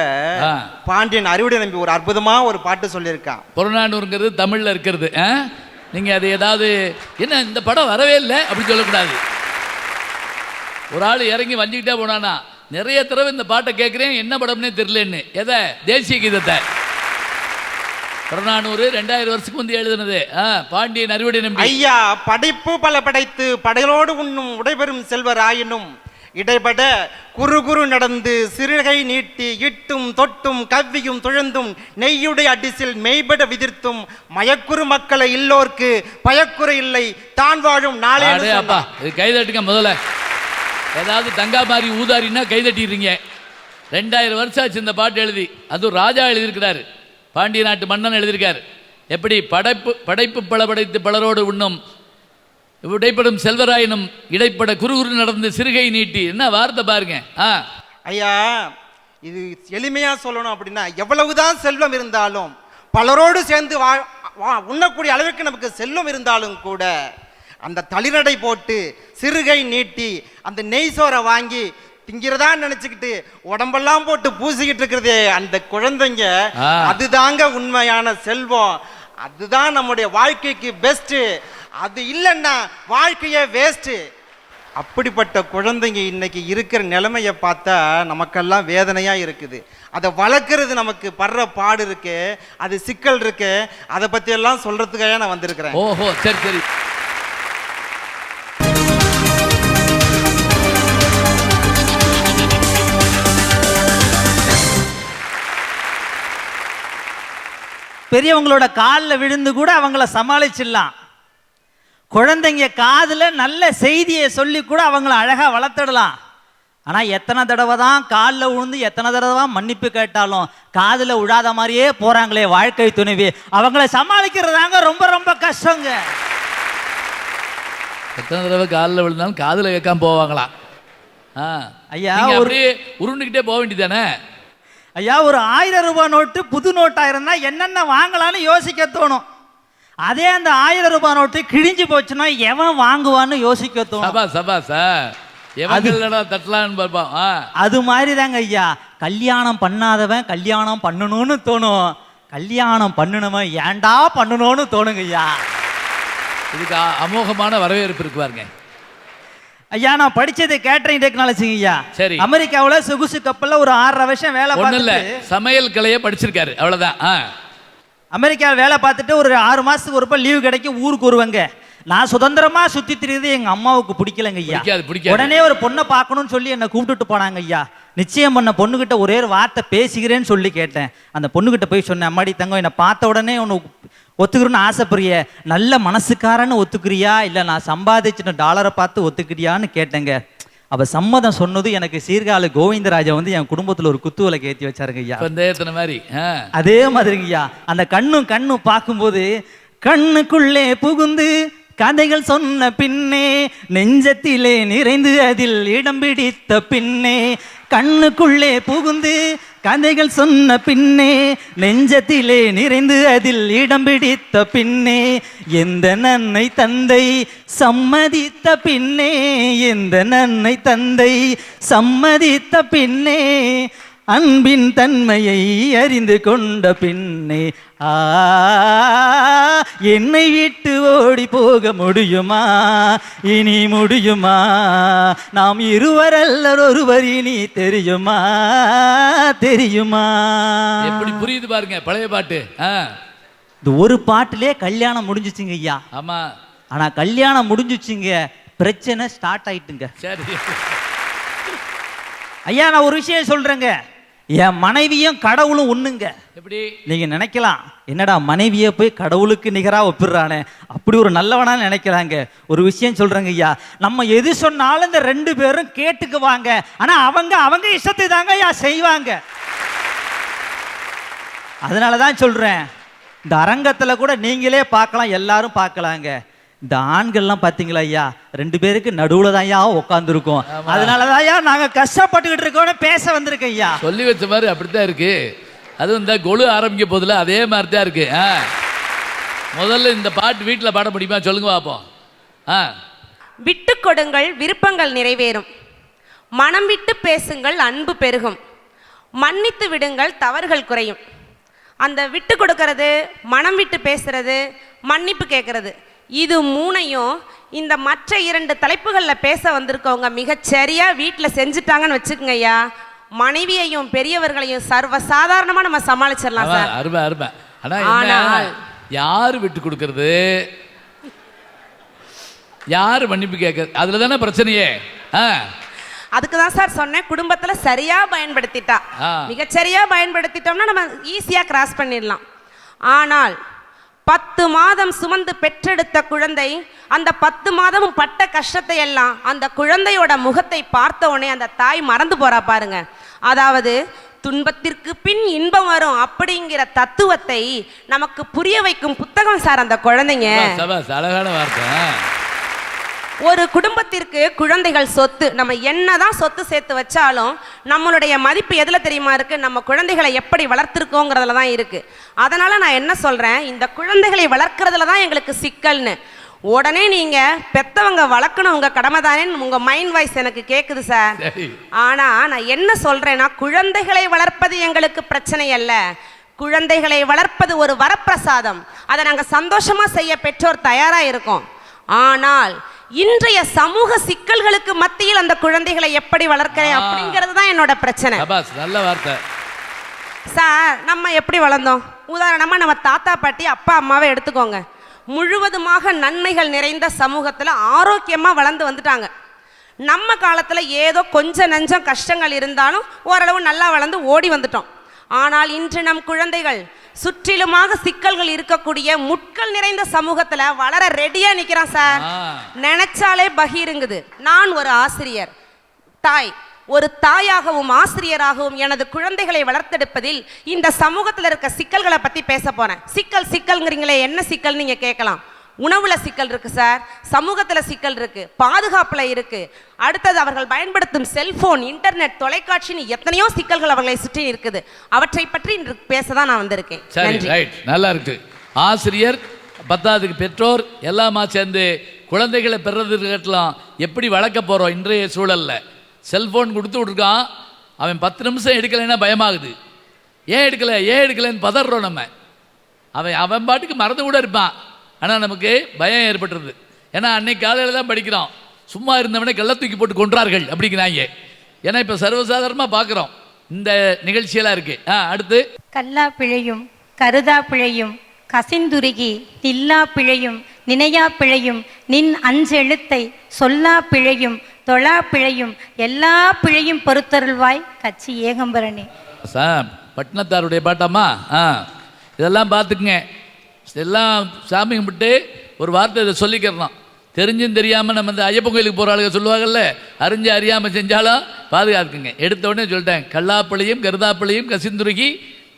பாண்டியன் அறிவுடை நம்பி ஒரு அற்புதமா ஒரு பாட்டு சொல்லியிருக்கான். புறநானூறுங்கிறது தமிழ்ல இருக்கிறது. நீங்க அது ஏதாவது என்ன இந்த படம் வரவே இல்லை அப்படி சொல்லக்கூடாது. ஒரு ஆள் இறங்கி வஞ்சிக்கிட்டே போனானா, நிறைய தடவை இந்த பாட்டை கேட்குறேன், என்ன படம்னே தெரியலன்னு. எதை? தேசிய கீதத்தை. புறநானூறு 2000 வருஷத்துக்கு முந்தைய எழுதுனது. பாண்டியன் அறிவுடை நம்பி. ஐயா, படைப்பு பல படைத்து படைகளோடு உண்ணும் உடைபெறும் செல்வர் ஆயினும் இடைபட குறு குறு நடந்து சிறுகை நீட்டி இட்டும் தொட்டும் கவ்வியும் துழந்தும் நெய்யுடைய அடிசில் மெய்பட விதிர்த்தும் மயக்குறு மக்களை இல்லோர்க்கு பயக்குறை இல்லை தான் வாழும் நாளே. அப்பா இது கைதட்டுங்க முதல்ல. ஏதாவது தங்கா மாதிரி ஊதாரின்னா கைதட்டிடுறீங்க. 2000 வருஷம் ஆச்சு இந்த பாட்டு எழுதி. அதுவும் ராஜா எழுதியிருக்கிறாரு, பாண்டிய நாட்டு மன்னன் எழுதியிருக்காரு. எப்படி படைப்பு பல படைத்து பலரோடு உண்ணும் இடைப்படும் செல்வராயினும் இடைப்பட குறுகுறு நடந்து சிறுகை நீட்டி. என்ன வார்த்தை பாருங்க. ஐயா, இது எளிமையா சொல்லணும் அப்படின்னா, எவ்வளவுதான் செல்வம் இருந்தாலும், பலரோடு சேர்ந்து உண்ணக்கூடிய அளவுக்கு நமக்கு செல்வம் இருந்தாலும் கூட, அந்த தளிரடை போட்டு சிறுகை நீட்டி அந்த நெய் சோறை வாங்கி திங்கிறதா நினைச்சுக்கிட்டு உடம்பெல்லாம் போட்டு பூசிக்கிட்டு இருக்கிறதே அந்த குழந்தைங்க, அதுதாங்க உண்மையான செல்வம். அதுதான் நம்முடைய வாழ்க்கைக்கு பெஸ்ட். அது இல்லைன்னா வாழ்க்கையே வேஸ்ட். அப்படிப்பட்ட குழந்தைங்க இன்னைக்கு இருக்கிற நிலைமையை பார்த்தா நமக்கெல்லாம் வேதனையா இருக்குது. அதை வளர்க்கறது நமக்கு படுற பாடு இருக்கு, அது சிக்கல் இருக்கு. அதை பத்தி எல்லாம் சொல்றதுக்காக நான் வந்திருக்கிறேன். ஓஹோ, சரி சரி. பெரியவங்களோட காலில் விழுந்து கூட அவங்கள சமாளிச்சிடலாம். குழந்தைங்க காதில் நல்ல செய்தியை சொல்லி கூட அவங்கள அழகாக வளர்த்துடலாம். ஆனால் எத்தனை தடவை தான் காலில் விழுந்து எத்தனை தடவை தான் மன்னிப்பு கேட்டாலும் காதில் விழாத மாதிரியே போகிறாங்களே வாழ்க்கை துணைவி. அவங்கள சமாளிக்கிறதாங்க ரொம்ப ரொம்ப கஷ்டங்க. எத்தனை தடவை காலில் விழுந்தாலும் காதில் கேட்காம போவாங்களா? ஐயா, அப்படியே உருண்டுக்கிட்டே போக வேண்டியதானே? ஐயா, ஒரு 1000 ரூபாய் நோட்டு புது நோட்டாக இருந்தால் என்னென்ன வாங்கலான்னு யோசிக்க தோணும். அதே அந்த 1000 ரூபாய் நோட்டு கிழிஞ்சு போச்சுன்னா எவன் வாங்குவான்னு யோசிக்க தோணும். அது மாதிரி தாங்க ஐயா, கல்யாணம் பண்ணாதவன் கல்யாணம் பண்ணணும்னு தோணும், கல்யாணம் பண்ணணுவன் ஏண்டா பண்ணணும்னு தோணுங்க ஐயா. இதுக்கு அமோகமான வரவேற்பு இருக்கு பாருங்க. ஐயா, நான் படிச்சது கேட்டரிங் டெக்னாலஜிங்க ஐயா. சரி. அமெரிக்காவுல சொகுசு கப்பல்ல ஒரு 6.5 வருஷம் வேலை பார்த்துட்டு சமையல் கலையை படிச்சிருக்காரு, அவ்வளவுதான். அமெரிக்காவில் வேலை பார்த்துட்டு ஒரு 6 மாசத்துக்கு ஒரு லீவு கிடைக்கும் ஊருக்கு வருவாங்க. நான் சுதந்திரமா சுத்தி திரியுது எங்க அம்மாவுக்கு பிடிக்கலங்க ஐயா. உடனே ஒரு பொண்ணை பார்க்கணும்னு சொல்லி என்னை கூப்பிட்டுட்டு போனாங்க ஐயா. நிச்சயம் பண்ண பொண்ணுகிட்ட ஒரே ஒரு வார்த்தை பேசிக்கிறேன்னு சொல்லி கேட்டேன். அந்த பொண்ணுகிட்ட போய் சொன்னேன், அம்மாடி தங்கம், என்னை பார்த்த உடனே ஒன்று ஒத்துக்கிறோன்னு ஆசைப்படுறிய, நல்ல மனசுக்காரன்னு ஒத்துக்கிறியா இல்லை நான் சம்பாதிச்சுட்டு டாலரை பார்த்து ஒத்துக்கிறியான்னு கேட்டேங்க. அவ சம்மதம் சொன்னது எனக்கு சீர்காழி கோவிந்தராஜா வந்து என் குடும்பத்தில் ஒரு குத்துவிளக்கு ஏற்றி வச்சாருங்க ஐயா. மாதிரி அதே மாதிரிங்க ஐயா, அந்த கண்ணும் பார்க்கும்போது கண்ணுக்குள்ளே புகுந்து கதைகள் சொன்ன பின்னே நெஞ்சத்திலே நிறைந்து அதில் இடம் பிடித்த பின்னே, கண்ணுக்குள்ளே புகுந்து கதைகள் சொன்ன பின்னே நெஞ்சத்திலே நிறைந்து அதில் இடம் பிடித்த பின்னே, எந்த நன்மை தந்தை சம்மதித்த பின்னே, எந்த நன்மை தந்தை சம்மதித்த பின்னே, அன்பின் தன்மையை அறிந்து கொண்ட பின்னே, என்னை விட்டு ஓடி போக முடியுமா, இனி முடியுமா, நாம் இருவரல்ல ஒருவர் இனி தெரியுமா தெரியுமா. எப்படி புரியுது பாருங்க பழைய பாட்டு. இந்த ஒரு பாட்டிலே கல்யாணம் முடிஞ்சிச்சுங்க ஐயா. ஆமா, ஆனா கல்யாணம் முடிஞ்சிச்சுங்க, பிரச்சனை ஸ்டார்ட் ஆயிட்டுங்க. சரி ஐயா, நான் ஒரு விஷயம் சொல்றேங்க, என் மனைவியும் கடவுளும் ஒண்ணுங்க. எப்படி நீங்க நினைக்கலாம், என்னடா மனைவியை போய் கடவுளுக்கு நிகரா ஒப்பிடுறானே, அப்படி ஒரு நல்லவனா நினைக்கிறாங்க. ஒரு விஷயம் சொல்றேங்க ஐயா, நம்ம எது சொன்னாலும் இந்த 2 பேரும் கேட்டுக்குவாங்க. ஆனா அவங்க இஷ்டத்தை தாங்க ஐயா செய்வாங்க. அதனாலதான் சொல்றேன், இந்த அரங்கத்தில் கூட நீங்களே பார்க்கலாம், எல்லாரும் பார்க்கலாங்க. இந்த ஆண்கள்லாம் பார்த்தீங்களா ஐயா, 2 பேருக்கு நடுவில் தான் ஐயா உட்காந்துருக்கோம். அதனால தான் ஐயா நாங்கள் கஷ்டப்பட்டுக்கிட்டு இருக்கோன்னு பேச வந்திருக்கோம் ஐயா. சொல்லி வச்ச மாதிரி அப்படித்தான் இருக்கு. அதுவும் இந்த கொலு ஆரம்பிக்க போதில் அதே மாதிரி தான் இருக்கு. முதல்ல இந்த பாட்டு வீட்டில் பாட முடியுமா சொல்லுங்க பார்ப்போம். விட்டு கொடுங்கள் விருப்பங்கள் நிறைவேறும், மனம் விட்டு பேசுங்கள் அன்பு பெருகும், மன்னித்து விடுங்கள் தவறுகள் குறையும். அந்த விட்டு கொடுக்கறது, மனம் விட்டு பேசுறது, மன்னிப்பு கேட்கறது, இது 3ஐயும் இந்த மற்ற 2 தலைப்புகளில் பேச வந்திருக்கவங்க மிகச்சரியா வீட்டில் செஞ்சுட்டாங்கன்னு வச்சுக்கோங்க ஐயா. மனைவியையும் பெரியவர்களையும் சர்வ சாதாரணமாக நம்ம சமாளிச்சிடலாம் சார். அருமை அருமை. ஆனால் யார் விட்டு கொடுக்கறது, யார் மன்னிப்பு கேட்கறது, அதுல தானே பிரச்சனையே. அதுக்கு தான் சார் சொன்னேன், குடும்பத்தில் சரியா பயன்படுத்திட்டா, மிகச்சரியா பயன்படுத்திட்டோம்னா நம்ம ஈஸியாக கிராஸ் பண்ணிடலாம். ஆனால் 10 மாதம் சுமந்து பெற்றெடுத்த குழந்தை அந்த 10 மாதமும் பட்ட கஷ்டத்தை எல்லாம் அந்த குழந்தையோட முகத்தை பார்த்த உடனே அந்த தாய் மறந்து போறா பாருங்க. அதாவது துன்பத்திற்கு பின் இன்பம் வரும் அப்படிங்கிற தத்துவத்தை நமக்கு புரிய வைக்கும் புத்தகம் சார் அந்த குழந்தைங்க. அழகான வார்த்தை. ஒரு குடும்பத்திற்கு குழந்தைகள் சொத்து. நம்ம என்னதான் சொத்து சேர்த்து வச்சாலும் நம்மளுடைய மதிப்பு எதுல தெரியுமா இருக்கு, நம்ம குழந்தைகளை எப்படி வளர்த்துருக்கோங்கிறதுல தான் இருக்கு. அதனால நான் என்ன சொல்றேன், இந்த குழந்தைகளை வளர்க்கறதுல தான் எங்களுக்கு சிக்கல்னு. உடனே நீங்க பெத்தவங்க வளர்க்கணும் உங்க கடமை தானேன்னு உங்க மைண்ட் வாய்ஸ் எனக்கு கேக்குது சார். ஆனா நான் என்ன சொல்றேன்னா, குழந்தைகளை வளர்ப்பது எங்களுக்கு பிரச்சனை அல்ல, குழந்தைகளை வளர்ப்பது ஒரு வரப்பிரசாதம். அதை நாங்க சந்தோஷமா செய்ய பெற்றோர் தயாரா இருக்கோம். ஆனால் இன்றைய சமூக சிக்கல்களுக்கு மத்தியில் அந்த குழந்தைகளை எப்படி வளர்க்கிறேன் அப்படிங்கிறது தான் என்னோட பிரச்சனை. நல்ல வார்த்தை சார். நம்ம எப்படி வளர்ந்தோம், உதாரணமா நம்ம தாத்தா பாட்டி அப்பா அம்மாவை எடுத்துக்கோங்க. முழுவதுமாக நன்மைகள் நிறைந்த சமூகத்துல ஆரோக்கியமா வளர்ந்து வந்துட்டாங்க. நம்ம காலத்துல ஏதோ கொஞ்சம் நஞ்சம் கஷ்டங்கள் இருந்தாலும் ஓரளவு நல்லா வளர்ந்து ஓடி வந்துட்டோம். ஆனால் இன்று நம் குழந்தைகள் சுற்றிலுமாக சிக்கல்கள் இருக்கக்கூடிய முட்கள் நிறைந்த சமூகத்துல வளர ரெடியா நிக்கிறான் சார். நினைச்சாலே பகீருங்குது. நான் ஒரு ஆசிரியர், தாய், ஒரு தாயாகவும் ஆசிரியராகவும் எனது குழந்தைகளை வளர்த்தெடுப்பதில் இந்த சமூகத்தில் இருக்க சிக்கல்களை பத்தி பேச போறேன். சிக்கல்ங்கிறீங்களே, என்ன சிக்கல் நீங்க கேட்கலாம். உணவுல சிக்கல் இருக்கு சார், சமூகத்துல சிக்கல் இருக்கு, பாதுகாப்புல இருக்கு, அடுத்தது அவர்கள் பயன்படுத்தும் செல்போன், இன்டர்நெட், தொலைக்காட்சின்னு எத்தனையோ சிக்கல்கள் அவர்களை சுற்றி இருக்குது. அவற்றை பற்றி இன்று பேசதான் நான் வந்திருக்கேன். நல்லா இருக்கு. ஆசிரியர், 10ஆவதுக்கு பெற்றோர் எல்லாமா சேர்ந்து குழந்தைகளை பெறதுலாம் எப்படி வளர்க்க போறோம். இன்றைய சூழல்ல செல்போன் கொடுத்து விட்டுருக்கான், அவன் 10 நிமிஷம் எடுக்கலைன்னா பயமாகுது. ஏன் எடுக்கலைன்னு பதறோம் நம்ம. அவன் பாட்டுக்கு மறந்து கூட இருப்பான். ஆனால் நமக்கு பயம் ஏற்பட்டுருது. ஏன்னா அன்னைக்கு காலையில் தான் படிக்கிறோம், சும்மா இருந்தவனே கள்ள தூக்கி போட்டு கொன்றார்கள் அப்படிங்கிறாங்க. ஏன்னா இப்போ சர்வசாதாரணமாக பார்க்குறோம் இந்த நிகழ்ச்சியெல்லாம் இருக்கு. அடுத்து கல்லா பிழையும் கருதா பிழையும் கசிந்துருகி தில்லா பிழையும் நினையா பிழையும் நின் அஞ்செழுத்தை சொல்லா பிழையும் தொழா பிழையும் எல்லா பிழையும் பொறுத்தருள்வாய் கட்சி ஏகம்பரணி. பட்டினத்தாருடைய பாட்டாமா இதெல்லாம் பார்த்துக்குங்க. எல்லாம் சாமி கும்பிட்டு ஒரு வார்த்தை இதை சொல்லிக்கிறோம். தெரிஞ்சும் தெரியாமல் நம்ம இந்த ஐயப்பன் கோயிலுக்கு போகிற ஆளுங்க சொல்லுவாங்கல்ல, அறிஞ்சு அறியாமல் செஞ்சாலும் பாதுகாத்துக்குங்க. எடுத்த உடனே சொல்லிட்டேன், கல்லாப்பிழையும் கருதாப்பிழையும் கசிந்துருகி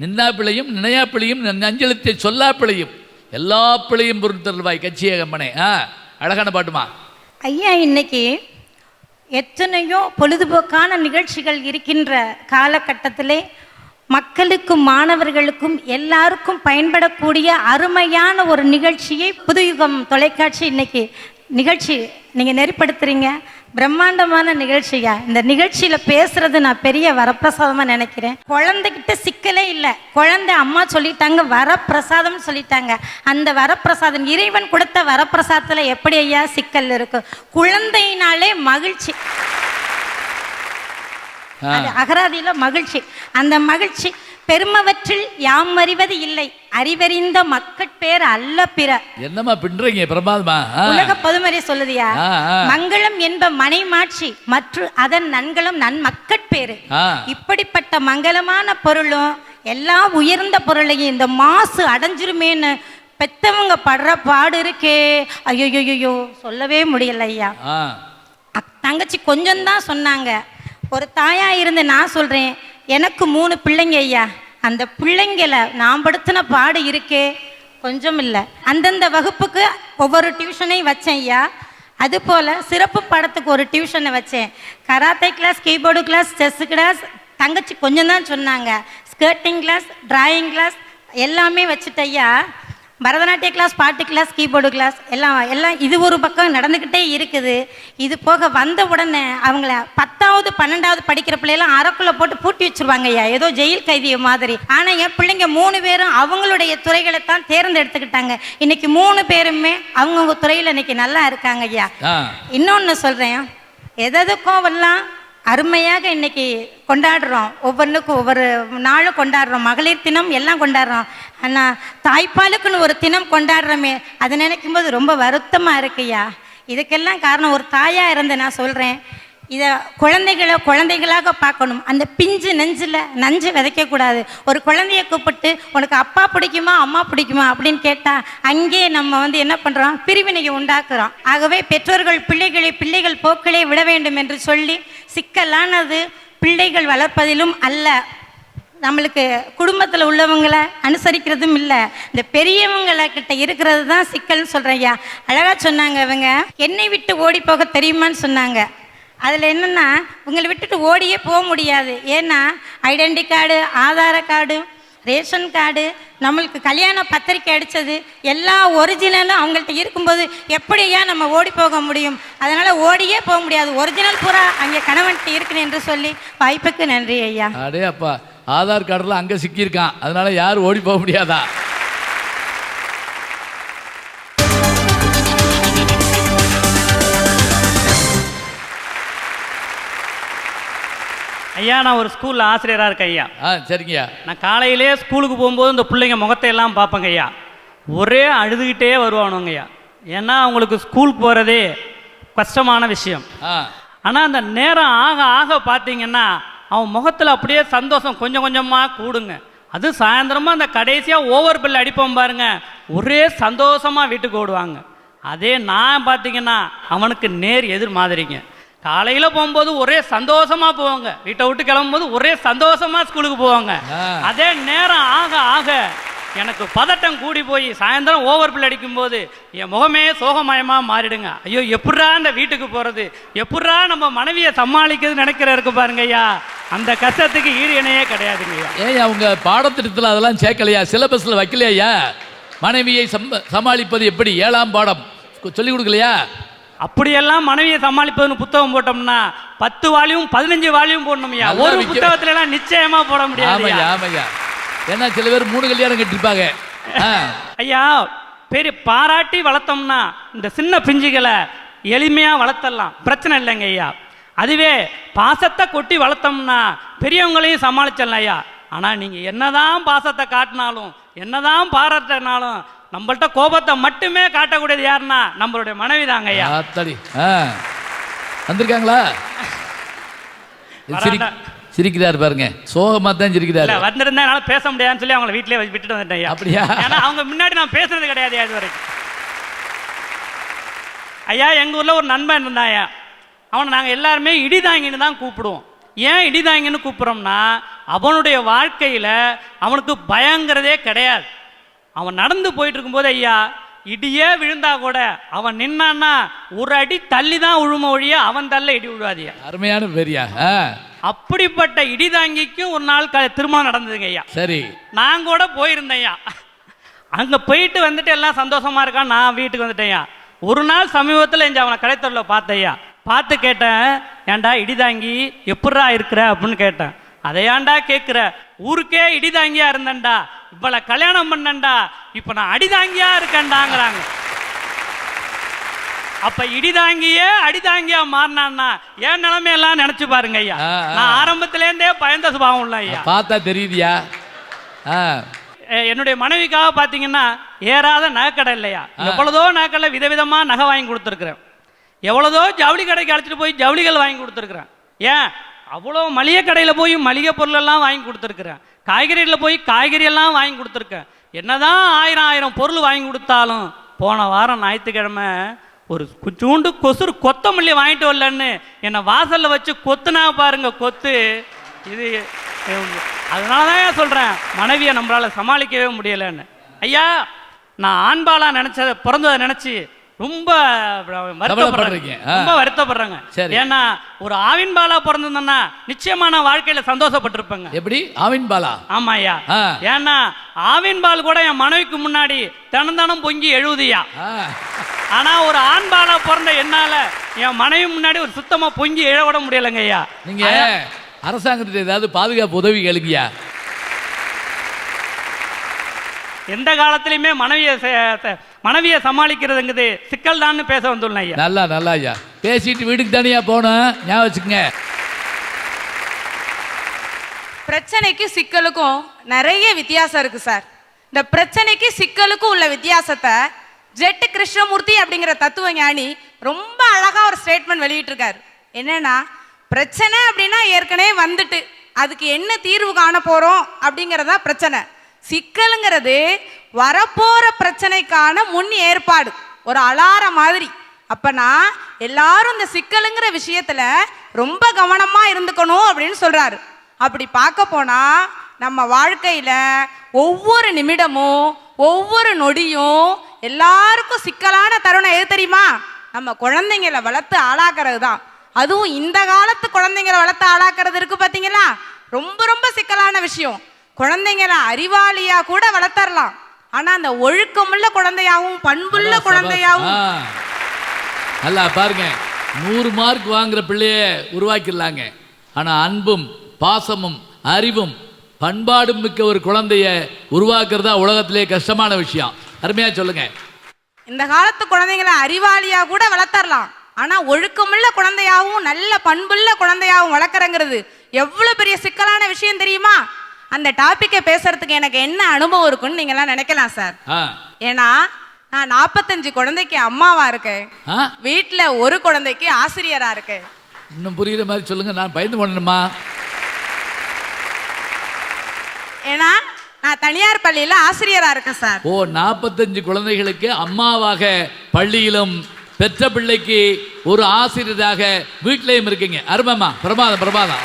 நின்னாப்பிழையும் நினையாப்பிழையும் அஞ்செழுத்தை சொல்லாப்பிழையும் எல்லா பிழையும் பொறுத்தருள்வாய் கட்சியே கம்பனே. அழகான பாட்டுமா ஐயா. இன்னைக்கு எத்தனையோ பொழுதுபோக்கான நிகழ்ச்சிகள் இருக்கின்ற காலகட்டத்திலே மக்களுக்கும் மாணவர்களுக்கும் எல்லாருக்கும் பயன்படக்கூடிய அருமையான ஒரு நிகழ்ச்சியை புதுயுகம் தொலைக்காட்சி இன்னைக்கு நிகழ்ச்சி நீங்கள் நெறிப்படுத்துறீங்க. பிரம்மாண்டமான நிகழ்ச்சியா. இந்த நிகழ்ச்சியில பேசுறது நான் பெரிய வரப்பிரசாதமா நினைக்கிறேன். குழந்தைகிட்ட சிக்கலே இல்லை, குழந்தை அம்மா சொல்லிட்டாங்க வரப்பிரசாதம் சொல்லிட்டாங்க. அந்த வரப்பிரசாதம் இறைவன் கொடுத்த வரப்பிரசாதத்துல எப்படி ஐயா சிக்கல் இருக்கும். குழந்தையினாலே மகிழ்ச்சி, அகராதியில மகிழ்ச்சி. அந்த மகிழ்ச்சி பெருமவற்றில் யாம் அறிவது இல்லை, அறிவறிந்த மக்கட்பேர் அல்ல பிற. என்னமா பின்றீங்க பிரமாதமா. உலக பொதுமறை சொல்லுதியா, மங்களம் என்ப மனைமாட்சி மற்றும் அதன் நன்களும் நன்மக்கட்பேரு. இப்படிப்பட்ட மங்களமான பொருளும் எல்லா உயர்ந்த பொருளையும் இந்த மாசு அடைஞ்சிருமேன்னு பெத்தவங்க படுற பாடு இருக்கே, ஐயோ சொல்லவே முடியல ஐயா. தங்கச்சி கொஞ்சம் தான் சொன்னாங்க. ஒரு தாயா இருந்து நான் சொல்றேன், எனக்கு 3 பிள்ளைங்க ஐயா. அந்த பிள்ளைங்களை நான் படுத்தின பாடு இருக்கே, கொஞ்சம் இல்லை. அந்தந்த வகுப்புக்கு ஒவ்வொரு டியூஷனையும் வச்சேன் ஐயா. அதுபோல் சிறப்பு பாடத்துக்கு ஒரு டியூஷனை வச்சேன். Karate class, keyboard class, chess class, தங்கச்சி கொஞ்சம் தான் சொன்னாங்க. ஸ்கர்ட்டிங் கிளாஸ், டிராயிங் கிளாஸ் எல்லாமே வச்சுட்டு ஐயா. பரதநாட்டிய கிளாஸ், பாட்டு கிளாஸ், கீபோர்டு கிளாஸ் எல்லாம் இது ஒரு பக்கம் நடந்துக்கிட்டே இருக்குது. இது போக வந்த உடனே அவங்கள 10வது 12வது படிக்கிற பிள்ளைலாம் அறைக்குள்ளே போட்டு பூட்டி வச்சுருவாங்க ஐயா, ஏதோ ஜெயில் கைதிய மாதிரி. ஆனால் என் பிள்ளைங்க 3 பேரும் அவங்களுடைய துறைகளை தான் தேர்ந்தெடுத்துக்கிட்டாங்க. இன்னைக்கு 3 பேருமே அவங்கவுங்க துறையில் இன்னைக்கு நல்லா இருக்காங்க ஐயா. இன்னொன்று சொல்கிறேன், எதுக்கோவெல்லாம் அருமையாக இன்னைக்கு கொண்டாடுறோம். ஒவ்வொன்றுக்கும் ஒவ்வொரு நாளும் கொண்டாடுறோம். மகளிர் தினம் எல்லாம் கொண்டாடுறோம். ஆனால் தாய்ப்பாலுக்குன்னு ஒரு தினம் கொண்டாடுறோமே, அதை நினைக்கும் போது ரொம்ப வருத்தமாக இருக்குய்யா. இதுக்கெல்லாம் காரணம் ஒரு தாயாக இருந்து நான் சொல்கிறேன், இதை குழந்தைகளாக பார்க்கணும். அந்த பிஞ்சு நஞ்சு விதைக்கக்கூடாது. ஒரு குழந்தைய கூப்பிட்டு உனக்கு அப்பா பிடிக்குமா அம்மா பிடிக்குமா அப்படின்னு கேட்டால் அங்கேயே நம்ம என்ன பண்ணுறோம், பிரிவினையை உண்டாக்குறோம். ஆகவே பெற்றோர்கள் பிள்ளைகள் போக்களே விட வேண்டும் என்று சொல்லி, சிக்கலானது பிள்ளைகள் வளர்ப்பதிலும் அல்ல, நம்மளுக்கு குடும்பத்தில் உள்ளவங்களை அனுசரிக்கிறதும் இல்லை, இந்த பெரியவங்களை கிட்ட இருக்கிறது தான் சிக்கல்னு சொல்கிறேன் ஐயா. அழகாக சொன்னாங்க இவங்க, என்னை விட்டு ஓடி போக தெரியுமான்னு சொன்னாங்க. அதில் என்னென்னா, உங்களை விட்டுட்டு ஓடியே போக முடியாது. ஏன்னா ஐடென்டி கார்டு, ஆதார கார்டு, ரேஷன் கார்டு, நம்மளுக்கு கல்யாண பத்திரிக்கை அடித்தது எல்லாம் ஒரிஜினலும் அவங்கள்ட்ட இருக்கும்போது எப்படியா நம்ம ஓடி போக முடியும்? அதனால் ஓடியே போக முடியாது. ஒரிஜினல் பூரா அங்கே கணவன்ட்டு இருக்குன்னு என்று சொல்லி வாய்ப்புக்கு நன்றி ஐயா. அடே அப்பா, ஆதார் கார்டெலாம் அங்கே சிக்கியிருக்கான், அதனால யாரும் ஓடி போக முடியாதா? ஐயா, நான் ஒரு ஸ்கூலில் ஆசிரியராக இருக்கேன் ஐயா. சரிங்கய்யா. நான் காலையிலே ஸ்கூலுக்கு போகும்போது இந்த பிள்ளைங்க முகத்தை எல்லாம் பார்ப்பேங்க ஐயா. ஒரே அழுதுகிட்டே வருவானுங்க ஐயா. ஏன்னா அவங்களுக்கு ஸ்கூலுக்கு போகிறதே கஷ்டமான விஷயம். ஆனால் அந்த நேரம் ஆக ஆக பார்த்தீங்கன்னா அவன் முகத்தில் அப்படியே சந்தோஷம் கொஞ்சம் கொஞ்சமாக கூடுங்க. அது சாயந்தரமாக அந்த கடைசியாக ஓவர் பில் அடிப்போம் பாருங்க, ஒரே சந்தோஷமாக வீட்டுக்கு ஓடுவாங்க. அதே நான் பார்த்தீங்கன்னா அவனுக்கு நேர் எதிர் மாதிரிங்க. காலையில் போகும்போது ஒரே சந்தோஷமாக போவாங்க, வீட்டை விட்டு கிளம்பும்போது ஒரே சந்தோஷமாக ஸ்கூலுக்கு போவாங்க. அதே நேரம் ஆக ஆக எனக்கு பதட்டம் கூடி போய் சாயந்தரம் ஓவர் பில் அடிக்கும்போது என் முகமே சோகமயமாக மாறிடுங்க. ஐயோ, எப்படா அந்த வீட்டுக்கு போகிறது, எப்படா நம்ம மனைவியை சமாளிக்கிறது நினைக்கிறதுக்கு பாருங்க ஐயா. அந்த கஷ்டத்துக்கு ஈடு இணையே கிடையாதுங்க ஐயா. ஏன் அவங்க பாடத்திட்டத்தில் அதெல்லாம் சேர்க்கலையா, சிலபஸில் வைக்கலையா? மனைவியை சமாளிப்பது எப்படி 7ஆம் பாடம் சொல்லிக் கொடுக்கலையா? அப்படியெல்லாம் மனைவியை சமாளிப்பதுன்னு புத்தகம் போட்டோம்னா 10 வால்யூம் 15 வால்யூம் போடணும்யா. ஒரு புத்தகத்துல எல்லாம் நிச்சயமா போட முடியாது. ஆமாய்யா, ஏன்னா சில பேர் 3 கல்யாணம் கட்டிருப்பாங்க ஐயா. பெரிய பாராட்டி வளர்த்தோம்னா இந்த சின்ன பிஞ்சுகளை எளிமையா வளர்த்தலாம், பிரச்சனை இல்லைங்க ஐயா. அதுவே பாசத்தை கொட்டி வளர்த்தோம்னா பெரியவங்களையும் சமாளிச்சிடலாம் ஐயா. ஆனா நீங்க என்னதான் பாசத்தை காட்டினாலும் என்னதான் பாராட்டினாலும் நம்மள்ட்ட கோபத்தை மட்டுமே காட்டக்கூடியது யாருன்னா நம்மளுடைய மனைவி தாங்க ஐயா. வந்திருக்காங்களா? சிரிக்கிறாரு பாருங்க, சோகமா தான் சிரிக்கிறாரு. வந்திருந்தா என்னால பேச முடியாதுன்னு சொல்லி அவங்களை வீட்டிலே விட்டுட்டு வந்துட்டேன். அப்படியா? ஏன்னா அவங்க முன்னாடி நான் பேசுறது கிடையாது இது வரைக்கும். ஐயா, எங்க ஊர்ல ஒரு நண்பன் இருந்தாயா, அவனை நாங்க எல்லாருமே இடிதாங்கின்னு தான் கூப்பிடுவோம். ஏன் இடிதாங்கின்னு கூப்பிடுறோம்னா அவனுடைய வாழ்க்கையில அவனுக்கு பயங்கிறதே கிடையாது. அவன் நடந்து போயிட்டு இருக்கும்போது ஐயா, இடியே விழுந்தா கூட அவன் நின்னான்னா ஒரு அடி தள்ளி தான் விழும ஒழிய அவன் தள்ள இடி விழுவாதியா. அருமையான பெரியா. அப்படிப்பட்ட இடிதாங்கிக்கும் ஒரு நாள் திருமணம் நடந்ததுங்க ஐயா. சரி, நான் கூட போயிருந்தேன் ஐயா. அங்க போயிட்டு வந்துட்டு எல்லாம் சந்தோஷமா இருக்கான். நான் வீட்டுக்கு வந்துட்டேன்யா. ஒரு நாள் சமீபத்தில் அவனை கடைத்தொழில பார்த்தேயா. பார்த்து கேட்டேன், ஏன்டா இடிதாங்கி எப்படா இருக்கிற அப்படின்னு கேட்டேன். அதை ஏன்டா கேட்குற, ஊருக்கே இடிதாங்கியா இருந்தேன்டா, இவ்வளோ கல்யாணம் பண்ணண்டா, இப்போ நான் அடிதாங்கியா இருக்கேன்டாங்கிறாங்க. அப்ப இடிதாங்கியே அடிதாங்கியா மாறினான்னா என் நிலைமையெல்லாம் நினைச்சு பாருங்க ஐயா. நான் ஆரம்பத்திலேருந்தே பயந்த சுபாவம் உள்ள ஐயா. பார்த்தா தெரியுதியா? என்னுடைய மனைவிக்காக பார்த்தீங்கன்னா ஏறாத நகைக்கடை இல்லையா, எவ்வளதோ நகைக்கடை விதவிதமா நகை வாங்கி கொடுத்துருக்குறேன். எவ்வளதோ ஜவுளி கடைக்கு அழைச்சிட்டு போய் ஜவுளிகள் வாங்கி கொடுத்துருக்குறேன். ஏன் அவ்வளோ மளிகை கடையில் போய் மளிகை பொருள் எல்லாம் வாங்கி கொடுத்துருக்குறேன். காய்கறியில் போய் காய்கறி எல்லாம் வாங்கி கொடுத்துருக்கேன். என்னதான் 1000 பொருள் வாங்கி கொடுத்தாலும் போன வாரம் ஞாயிற்றுக்கிழமை ஒரு குச்சூண்டு கொசுறு கொத்தமல்லி வாங்கிட்டு வரலன்னு என்னை வாசலில் வச்சு கொத்துனா பாருங்க கொத்து. இது அதனால தான் சொல்கிறேன், மனைவியை நம்மளால் சமாளிக்கவே முடியலைன்னு. ஐயா, நான் ஆண்பாலா பிறந்ததை நினைச்சு ரொம்ப வருத்தப்படுறாங்க. ஏன்னா ஒரு ஆவின் பாலா பிறந்திருந்தேன்னா நிச்சயமா நான் வாழ்க்கையில சந்தோஷப்பட்டிருப்பேங்க. எப்படி ஆவின் பாலா? ஆமா ஐயா. ஏன்னா ஆவின் பால் கூட என் மனைவிக்கு முன்னாடி தினம் பொங்கி எழுதுயா. ஆனா ஒரு ஆண் பாலா பிறந்த என்னால என் மனைவி முன்னாடி ஒரு சுத்தமா பொங்கி எழவிட முடியலங்க ஐயா. நீங்க அரசாங்கத்துக்கு ஏதாவது பாதுகாப்பு உதவி கேளுங்கய்யா. எந்த காலத்திலயுமே மனைவியை சமாளிக்கிறதுங்கிறது சிக்கல் தான் பேச வந்துள்ளேன் ஐயா. நல்லா ஐயா பேசிட்டு வீட்டுக்கு தனியா போனோம் ஞாபகம் வச்சுக்கங்க. பிரச்சனைக்கு சிக்கலுக்கும் நிறைய வித்தியாசம் இருக்கு சார். இந்த பிரச்சனைக்கு சிக்கலுக்கும் உள்ள வித்தியாசத்தை ஜெட் கிருஷ்ணமூர்த்தி அப்படிங்கிற தத்துவ ஞானி ரொம்ப அழகா ஒரு ஸ்டேட்மெண்ட் வெளியிட்டு இருக்காரு. என்னன்னா, பிரச்சனை அப்படின்னா ஏற்கனவே வந்துட்டு அதுக்கு என்ன தீர்வு காண போறோம் அப்படிங்கறதா பிரச்சனை. சிக்கலுங்கிறது வரப்போற பிரச்சனைக்கான முன் ஏற்பாடு, ஒரு அலாரம் மாதிரி. அப்பனா எல்லாரும் இந்த சிக்கலுங்கிற விஷயத்துல ரொம்ப கவனமா இருந்துக்கணும் அப்படின்னு சொல்றாரு. அப்படி பார்க்க போனா நம்ம வாழ்க்கையில ஒவ்வொரு நிமிடமும் ஒவ்வொரு நொடியும் எல்லாருக்கும் சிக்கலான தருணம் எது தெரியுமா? நம்ம குழந்தைங்களை வளர்த்து ஆளாக்குறது தான். அதுவும் இந்த காலத்து குழந்தைங்களை வளர்த்து ஆளாக்குறது இருக்கு பார்த்தீங்களா, ரொம்ப ரொம்ப சிக்கலான விஷயம். குழந்தைங்களை அறிவாளியா கூட வளர்த்தரலாம், ஆனா அந்த ஒழுக்கமுள்ள குழந்தையாவும் பண்புள்ள குழந்தையாவும் நல்லா பாருங்க. 100 மார்க் வாங்குற பிள்ளைய உருவாக்கிடலாங்க. ஆனா அன்பும் பாசமும் அறிவும் பண்பாடும் மிக்க ஒரு குழந்தைய உருவாக்குறதா உலகத்திலே கஷ்டமான விஷயம். அருமையா சொல்லுங்க. இந்த காலத்து குழந்தைங்களை அறிவாளியா கூட வளர்த்தரலாம், ஆனா ஒழுக்கமுள்ள குழந்தையாவும் நல்ல பண்புள்ள குழந்தையாவும் வளர்க்கறங்கிறது எவ்வளவு பெரிய சிக்கலான விஷயம் தெரியுமா? அந்த டாபிக்கை பேசுறதுக்கு எனக்கு என்ன அனுபவம் இருக்குன்னு நீங்க எல்லாம் நினைக்கலாம் சார். ஏன்னா நான் 45 குழந்தைக்கு அம்மாவா இருக்கேன், வீட்டுல ஒரு குழந்தைக்கு ஆசிரியரா இருக்கேன். இன்னும் புரியுற மாதிரி சொல்லுங்க, நான் பயந்து போனேன்மா. ஏன்னா நான் தனியார் பள்ளியில ஆசிரியரா இருக்கேன் சார். ஓ, 45 குழந்தைகளுக்கு அம்மாவாக பள்ளியிலும் பெற்ற பிள்ளைக்கு ஒரு ஆசிரியராக வீட்டிலையும் இருக்கீங்க. அருமைமா, பிரமாதம்.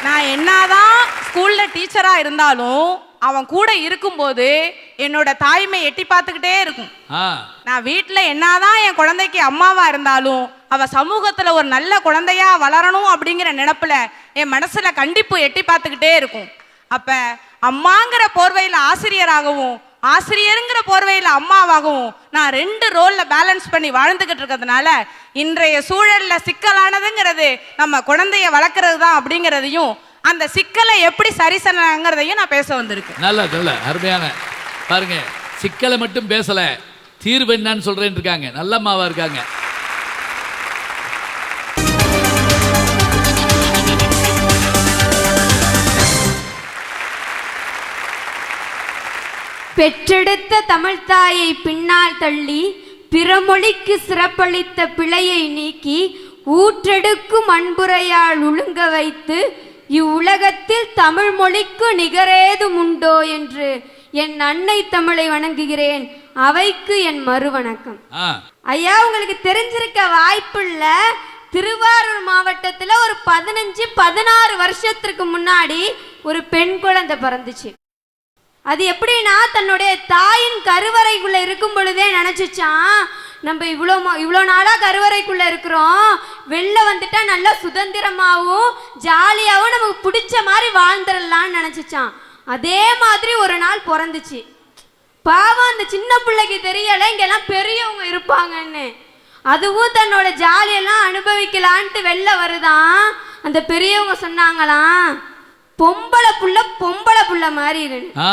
நான் என்னதான் ஸ்கூல்ல டீச்சரா இருந்தாலும் அவன் கூட இருக்கும்போது என்னோட தாய்மை எட்டி பார்த்துக்கிட்டே இருக்கும். நான் வீட்டுல என்னதான் என் குழந்தைக்கு அம்மாவா இருந்தாலும் அவ சமூகத்துல ஒரு நல்ல குழந்தையா வளரணும் அப்படிங்கிற நினைப்புல என் மனசுல கண்டிப்பு எட்டி பார்த்துக்கிட்டே இருக்கும். அப்ப அம்மாங்கிற போர்வையில ஆசிரியராகவும் ஆசிரியருங்கிற போர்வையில அம்மாவாகவும் நான் 2 ரோல்ல பேலன்ஸ் பண்ணி வாழ்ந்துகிட்டு இருக்கிறதுனால இன்றைய சூழல்ல சிக்கலானதுங்கிறது நம்ம குழந்தைய வளர்க்கறது தான் அப்படிங்கிறதையும் அந்த சிக்கலை எப்படி சரி செய்யறதையும் நான் பேச வந்திருக்கேன். நல்ல அருமையான பாருங்க. சிக்கலை மட்டும் பேசல, தீர்வு என்னன்னு சொல்றேன்னு இருக்காங்க. நல்ல அம்மாவா இருக்காங்க. பெற்றெடுத்த தமிழ்த்தாயை பின்னால் தள்ளி பிறமொழிக்கு சிறப்பளித்த பிழையை நீக்கி ஊற்றெடுக்கும் அன்புரையால் ஒழுங்க வைத்து இவ்வுலகத்தில் தமிழ் மொழிக்கு நிகரேதும் உண்டோ என்று என் அன்னை தமிழை வணங்குகிறேன். அவைக்கு என் மறுவணக்கம். ஐயா, உங்களுக்கு தெரிஞ்சிருக்க வாய்ப்புள்ள திருவாரூர் மாவட்டத்துல ஒரு 15-16 வருஷத்துக்கு முன்னாடி ஒரு பெண் குழந்தை பிறந்துச்சு. அது எப்படின்னா, தன்னுடைய தாயின் கருவறைக்குள்ள இருக்கும் பொழுதே நினைச்சுச்சான், நம்ம இவ்வளோ நாளா கருவறைக்குள்ள இருக்கிறோம், வெளில வந்துட்டா நல்லா சுதந்திரமாகவும் ஜாலியாகவும் நமக்கு பிடிச்ச மாதிரி வாழ்ந்துடலான்னு நினைச்சுச்சான். அதே மாதிரி ஒரு நாள் பிறந்துச்சு. பாவம், அந்த சின்ன பிள்ளைக்கு தெரியல இங்கெல்லாம் பெரியவங்க இருப்பாங்கன்னு. அதுவும் தன்னோட ஜாலியெல்லாம் அனுபவிக்கலான்ட்டு வெளில வருதான். அந்த பெரியவங்க சொன்னாங்களாம், பொம்பளை புள்ள மாதிரி இருக்கு.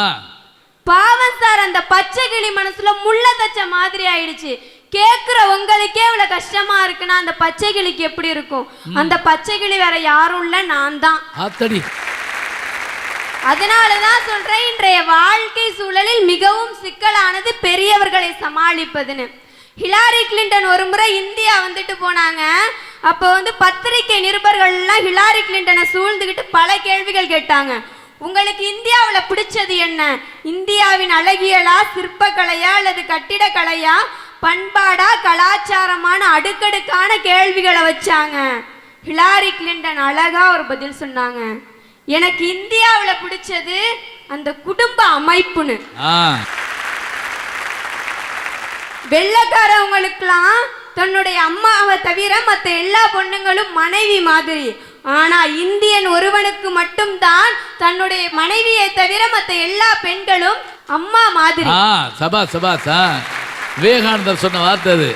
பாவம் சார், அந்த பச்சை கிளி மனசுல முள்ள தச்ச மாதிரி ஆயிடுச்சு. கேக்குற உங்களுக்கே இவ்வளவு கஷ்டமா இருக்குன்னா அந்த பச்சை கிளிக்கு எப்படி இருக்கும்? அந்த பச்சை கிளி வேற யாரும் இல்ல, நான் தான். அதனாலதான் சொல்றேன், இன்றைய வாழ்க்கை சூழலில் மிகவும் சிக்கலானது பெரியவர்களை சமாளிப்பதுன்னு. ஹிலாரி கிளின்டன் ஒரு முறை இந்தியா வந்துட்டு போனாங்க. அப்போ பத்திரிகை நிருபர்கள் எல்லாம் ஹிலாரி கிளின்டனை சூழ்ந்துகிட்டு பல கேள்விகள் கேட்டாங்க. உங்களுக்கு இந்தியாவில் பிடிச்சது என்ன? இந்தியாவின் அழகியலா, சிற்பக்கலையா, அல்லது கட்டிடக்கலையா, பண்பாடா, கலாச்சாரமான அடுக்கடுக்கான கேள்விகளை வச்சாங்க. ஹிலாரி கிளின்டன் அழகா ஒரு பதில் சொன்னாங்க, எனக்கு இந்தியாவில் பிடிச்சது அந்த குடும்ப அமைப்புன்னு. வெள்ளைக்காரவங்களுக்கெல்லாம் தன்னுடைய அம்மாவை தவிர மற்ற எல்லா பொண்ணுங்களும் மனைவி மாதிரி. ஆனா இந்தியன் ஒருவனுக்கு மட்டும்தான் தன்னுடைய மனைவியை தவிர மற்ற எல்லா பெண்களும் அம்மா மாதிரி. சபா சபா விவேகானந்தர் சொன்ன வார்த்தை அது.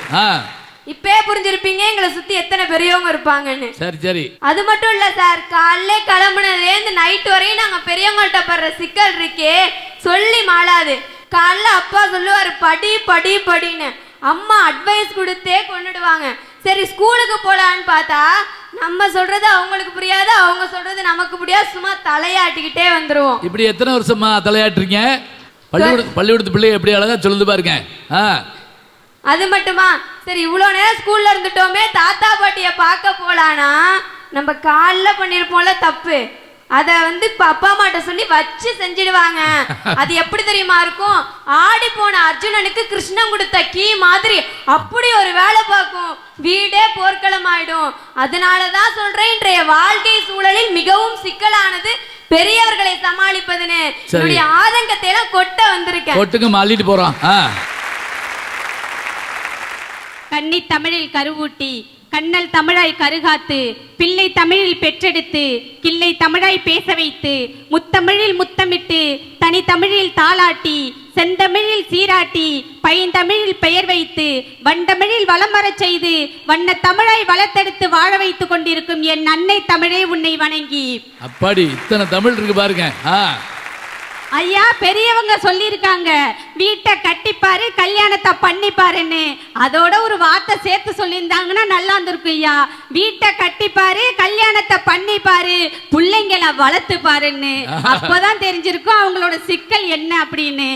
இப்பே புரிஞ்சிருப்பீங்க எங்களை சுத்தி எத்தனை பெரியவங்க இருப்பாங்கன்னு. சரி சரி. அது மட்டும் இல்ல சார், காலையில கிளம்புனதுலேருந்து நைட் வரையும் நாங்க பெரியவங்கள்ட்ட படுற சிக்கல் இருக்கே சொல்லி மாளாது. காலைல அப்பா சொல்லுவாரு படி படி படின்னு, அம்மா அட்வைஸ் கொடுத்தே கொண்டுடுவாங்க. சரி ஸ்கூலுக்கு போலான்னு பார்த்தா நம்ம சொல்றது அவங்களுக்கு புரியாது, அவங்க சொல்றது நமக்கு புரியாது, சும்மா தலையாட்டிக்கிட்டே வந்துருவோம். இப்படி எத்தனை வருஷமா தலையாட்டுறீங்க? பள்ளிக்கூடத்து பிள்ளைங்க எப்படி அழகா சொல்லுது பாருங்க. அது மட்டுமா, சரி இவ்வளோ நேரம் ஸ்கூல்ல இருந்துட்டோமே தாத்தா பாட்டிய பார்க்க போலானா நம்ம காலைல பண்ணிருப்போம்ல தப்பு, அதை இப்ப அப்பா அம்மாட்ட சொல்லி வச்சு செஞ்சிடுவாங்க. அது எப்படி தெரியுமா இருக்கும்? ஆடி போன அர்ஜுனனுக்கு கிருஷ்ணன் கொடுத்த கீ மாதிரி அப்படி ஒரு வேலை பார்க்கும், வீடே போர்க்களம் ஆயிடும். அதனாலதான் சொல்றேன், இன்றைய வாழ்க்கை சூழலில் மிகவும் சிக்கலானது பெரியவர்களை சமாளிப்பதுன்னு. என்னுடைய ஆதங்கத்தை எல்லாம் கொட்ட வந்திருக்கேன். கொட்டுங்க மாலிட்டு போறோம். கன்னி தமிழில் கருவூட்டி கண்ணல் தமிழாய் கருகாத்து பிள்ளை தமிழில் பெற்றெடுத்து கிள்ளை தமிழாய் பேச வைத்து முத்தமிழில் முத்தமிட்டு தனி தமிழில் தாளாட்டி செந்தமிழில் சீராட்டி பைந்தமிழில் பெயர் வைத்து வண்டமிழில் வளம் வரச் செய்து வண்ண தமிழாய் வளர்த்தெடுத்து வாழ வைத்துக் கொண்டிருக்கும் என் அன்னை தமிழே உன்னை வணங்கி. அப்படி இத்தனை தமிழ் இருக்கு பாருங்க. ஐயா பெரியவங்க சொல்லியிருக்காங்க, வீட்டை கட்டிப்பாரு கல்யாணத்தை பண்ணிப்பாருன்னு. அதோட ஒரு வார்த்தை சேர்த்து சொல்லியிருந்தாங்கன்னா நல்லா இருந்திருக்கும் ஐயா. வீட்டை கட்டிப்பாரு கல்யாணத்தை பண்ணிப்பாரு பிள்ளைங்களை வளர்த்து பாருன்னு. அப்பதான் தெரிஞ்சிருக்கும் அவங்களோட சிக்கல் என்ன அப்படின்னு.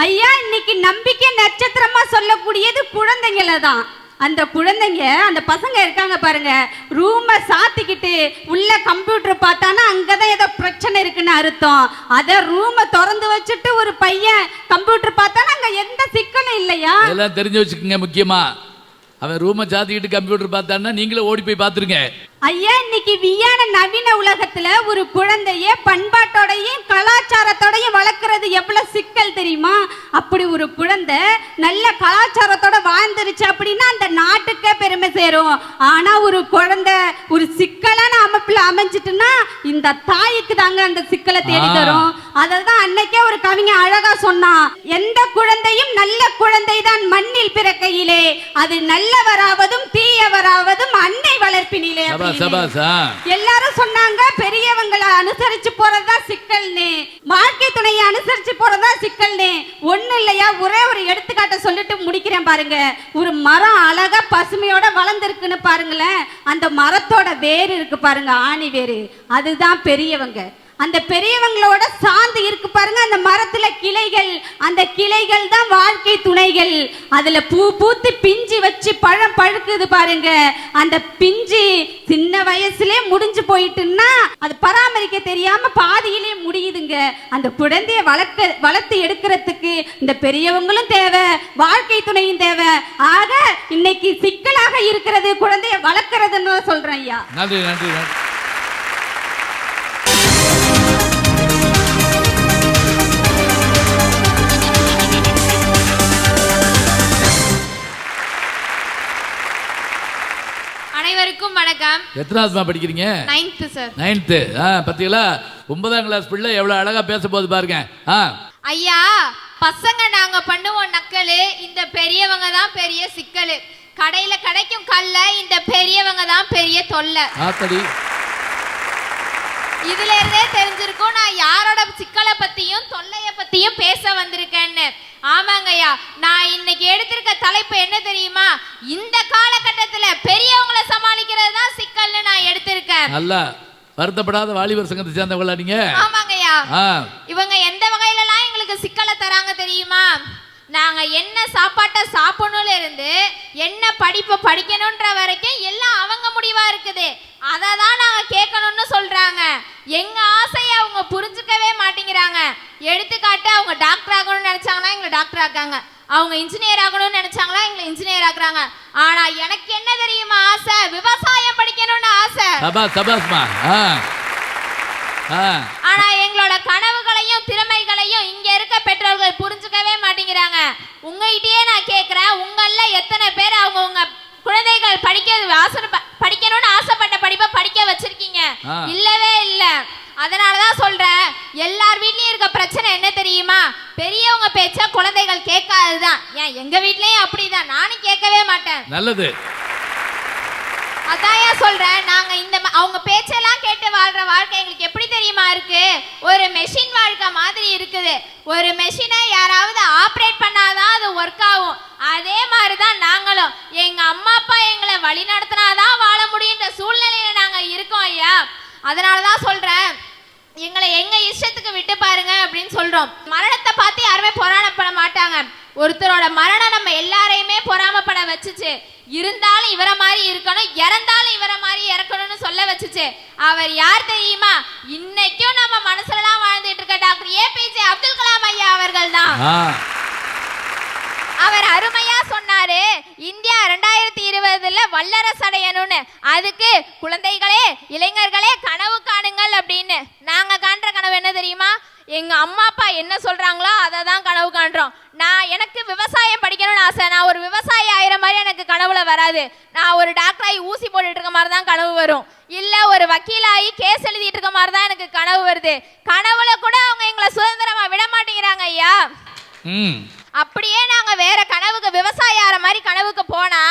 ஐயா இன்னைக்கு நம்பிக்கை நட்சத்திரமா சொல்லக்கூடியது குழந்தைங்களை தான். அந்த குழந்தைங்க அந்த பசங்க இருக்காங்க பாருங்க, ரூமை சாத்திக்கிட்டு உள்ள கம்ப்யூட்டர் பார்த்தானா அங்கதான் ஏதோ பிரச்சனை இருக்குன்னு அர்த்தம். அத ரூமை திறந்து வச்சுட்டு ஒரு பையன் கம்ப்யூட்டர் பார்த்தானா அங்க எந்த சிக்கலும் இல்லையா? எல்லாம் தெரிஞ்சு வச்சுக்கோங்க. முக்கியமா அவன் ரூமை சாத்திக்கிட்டு கம்ப்யூட்டர் பார்த்தான்னா நீங்களே ஓடி போய் பார்த்துருங்க. ஐயா இன்னைக்கு விஞ்ஞான நவீன உலகத்துல ஒரு குழந்தைய பண்பாட்டோடையும் கலாச்சாரத்தோடையும் வளர்க்கறது எவ்வளவு சிக்கல் தெரியுமா? அப்படி ஒரு குழந்தை நல்ல கலாச்சாரத்தோட வாழ்ந்துருச்சு அப்படின்னா அந்த நாட்டுக்கே பெருமை சேரும். ஆனா ஒரு குழந்தை ஒரு சிக்கலான அமைப்புல அமைஞ்சிட்டுன்னா இந்த தாய்க்கு தாங்க அந்த சிக்கலை தேடி தரும். அததான் அன்னைக்கே ஒரு கவிஞர் அழகா சொன்னான், எந்த குழந்தையும் நல்ல குழந்தை தான் மண்ணில் பிறக்கையிலே அது நல்லவராவதும் தீயவராவதும் அன்னை வளர்ப்பினிலே. எல்லாரும் சொன்னாங்க பெரியவங்களை அனுசரிச்சு போறதா சிக்கல்னு, வாழ்க்கை துணையை அனுசரிச்சு போறதா சிக்கல்னு. ஒண்ணு இல்லையா, ஒரே ஒரு எடுத்துக்காட்ட சொல்லிட்டு முடிக்கிறேன் பாருங்க. ஒரு மரம் அழகா பசுமையோட வளர்ந்துருக்குன்னு பாருங்களேன், அந்த மரத்தோட வேறு இருக்கு பாருங்க, ஆணி வேறு, அதுதான் பெரியவங்க. அந்த பெரியவங்களோட சார்ந்து இருக்கு பாருங்க அந்த மரத்துல கிளைகள், அந்த கிளைகள் தான் வாழ்க்கை துணைகள். அதுல பூ பூத்து பிஞ்சு வச்சு பழம் பழுக்குது பாருங்க, அந்த பிஞ்சு சின்ன வயசுலயே முடிஞ்சு போயிட்டுன்னா அது பராமரிக்க தெரியாம பாதியிலே முடியுதுங்க. அந்த குழந்தைய வளர்த்து எடுக்கிறதுக்கு இந்த பெரியவங்களும் தேவை, வாழ்க்கை துணையும் தேவை. ஆக இன்னைக்கு சிக்கலாக இருக்கிறது குழந்தைய வளர்க்கறதுன்னு சொல்றேன் ஐயா. நன்றி நன்றி நன்றி. அனைவருக்கும் வணக்கம். எத்தனாவதுமா படிக்கிறீங்க? 9th sir. 9th. பாத்தீங்களா 9ஆம் கிளாஸ் பிள்ளை எவ்வளவு அழகா பேச போகுது பாருங்க. ஐயா பசங்க நாங்க பண்ணுவோம் நக்கலு, இந்த பெரியவங்க தான் பெரிய சிக்கலு. கடையில கிடைக்கும் கல்ல இந்த பெரியவங்க தான் பெரிய தொல்லை. இதுல இருந்தே தெரிஞ்சிருக்கும் நான் யாரோட சிக்கலை பத்தியும் தொல்லைய பத்தியும் பேச வந்திருக்கேன்னு. ஆமாங்கய்யா, நான் இன்னைக்கு எடுத்திருக்க தலைப்பு என்ன தெரியுமா? இந்த காலகட்டத்துல பெரியவங்களை சமாளிக்கிறது தான் சிக்கல்னு நான் எடுத்திருக்கேன். நல்லா வருத்தப்படாத வாலிபர் சங்கத்தை சேர்ந்தவங்களா நீங்க? ஆமாங்கய்யா. இவங்க எந்த வகையில எல்லாம் எங்களுக்கு சிக்கலை தராங்க தெரியுமா? நாங்க என்ன சாப்பாட்டை சாப்பிடணும்ல இருந்து என்ன படிப்பை படிக்கணும்ன்ற வரைக்கும் எல்லாம் அவங்க முடிவா இருக்குது. அதை தான் நாங்க கேட்கணும்னு சொல்றாங்க. எங்க ஆசையை அவங்க புரிஞ்சுக்கவே மாட்டேங்கிறாங்க. எடுத்துக்காட்டு, அவங்க டாக்டர் ஆகணும்னு நினைச்சாங்கன்னா எங்களை டாக்டர் ஆக்காங்க, அவங்க இன்ஜினியர் ஆகணும்னு நினைச்சாங்களா எங்களை இன்ஜினியர் ஆக்குறாங்க. ஆனா எனக்கு என்ன தெரியுமா ஆசை? விவசாயம் படிக்கணும்னு ஆசை. ஆனா எங்களோட கனவுகளையும் திறமைகளையும் இங்க இருக்க பெற்றோர்கள் புரிஞ்சுக்கவே மாட்டேங்கிறாங்க. உங்ககிட்டயே நான் கேக்குறேன், உங்கள எத்தனை பேர் அவங்க குழந்தைகள் படிக்கணும்னு ஆசைப்பட்ட படிப்பை படிக்க வச்சிருக்கீங்க? இல்லவே இல்ல. அதனாலதான் சொல்றேன், எல்லார் வீட்லயும் இருக்க பிரச்சனை என்ன தெரியுமா? பெரியவங்க பேச்ச குழந்தைகள் கேட்காதுதான். ஏன் எங்க வீட்லயும் அப்படிதான், நானும் கேட்கவே மாட்டேன். நல்லது. அதான் ஏன் சொல்றேன், நாங்க அவங்க பேச்செல்லாம் கேட்டு வாழ்ற வாழ்க்கை எங்களுக்கு எப்படி தெரியுமா இருக்கு? ஒரு மெஷின் வாழ்க்கை மாதிரி இருக்குது. ஒரு மெஷினை யாராவது ஆப்ரேட் பண்ணாதான் அது ஒர்க் ஆகும். அதே மாதிரிதான் நாங்களும். எங்க அம்மா அப்பா எங்களை வழி நடத்தினாதான் வாழ முடியுன்ற சூழ்நிலையில நாங்க இருக்கோம் ஐயா. அதனாலதான் சொல்றேன், எங்களை எங்க இஷ்டத்துக்கு விட்டு பாருங்க அப்படின்னு சொல்றோம். மரணத்தை பார்த்து யாருமே பொறாமப்பட மாட்டாங்க. ஒருத்தரோட மரணம் நம்ம எல்லாரையுமே பொறாமப்பட வச்சுச்சு. இருந்தாலும் இவரை மாதிரி இருக்கணும், இறந்தாலும் இவரை மாதிரி இறக்கணும்னு சொல்ல வச்சுச்சு. அவர் யார் தெரியுமா? இன்னைக்கும் நம்ம மனசுலலாம் வாழ்ந்துட்டு இருக்க டாக்டர் APJ அப்துல் கலாம் ஐயா அவர்கள் தான். அவர் அருமையா சொன்னாரு, இந்தியா 2020 வல்லரசு அடையணும்னு. அதுக்கு குழந்தைகளே, இளைஞர்களே கனவு காணுங்கள் அப்படின்னு. நாங்க காண்ற கனவு என்ன தெரியுமா? எங்க அம்மா அப்பா என்ன சொல்றாங்களோ அதை தான் கனவு காண்றோம். எனக்கு விவசாயம் படிக்கணும்னு ஆசை. நான் ஒரு விவசாயி ஆயிர மாதிரி எனக்கு கனவுல வராது. நான் ஒரு டாக்டராகி ஊசி போட்டுட்டு இருக்க மாதிரி தான் கனவு வரும். இல்ல ஒரு வக்கீலாகி கேஸ் எழுதிட்டு இருக்க மாதிரி தான் எனக்கு கனவு வருது. கனவுல கூட அவங்க எங்களை சுதந்திரமா விட மாட்டேங்கிறாங்க ஐயா. அப்படியே நாங்க வேற கனவுக்கு விவசாயியார மாதிரி கனவுக்கு போனா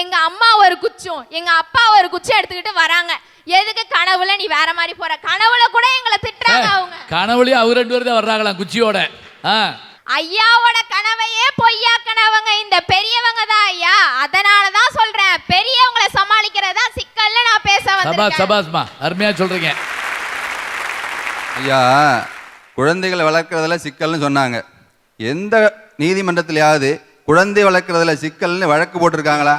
எங்க அம்மா ஒரு குச்சும் எங்க அப்பா ஒரு குச்சும் எடுத்துக்கிட்டு வராங்க. எதுக்கு கனவுல நீ வேற மாதிரி போற? கனவுல கூட எங்களை திட்டுறாங்க அவங்க. கனவுலயே அவங்க 2 பேரும் தான் வர்றாங்களா குச்சியோட. ஐயாவோட கனவையே பொய்யா கனவங்க இந்த பெரியவங்க தான் ஐயா. அதனாலதான் சொல்றேன், பெரியவங்களை சமாளிக்கிறதா சிக்கல்னு நான் பேச வந்திருக்கேன். சபாஸ்மா, அருமையா சொல்றீங்க ஐயா. குழந்தைகளை வளர்க்கறதுல சிக்கல்னு சொன்னாங்க. எந்த நீதிமன்றத்திலேயாவது குழந்தை வளர்க்கறதுல சிக்கல்னு வழக்கு போட்டிருக்காங்களா?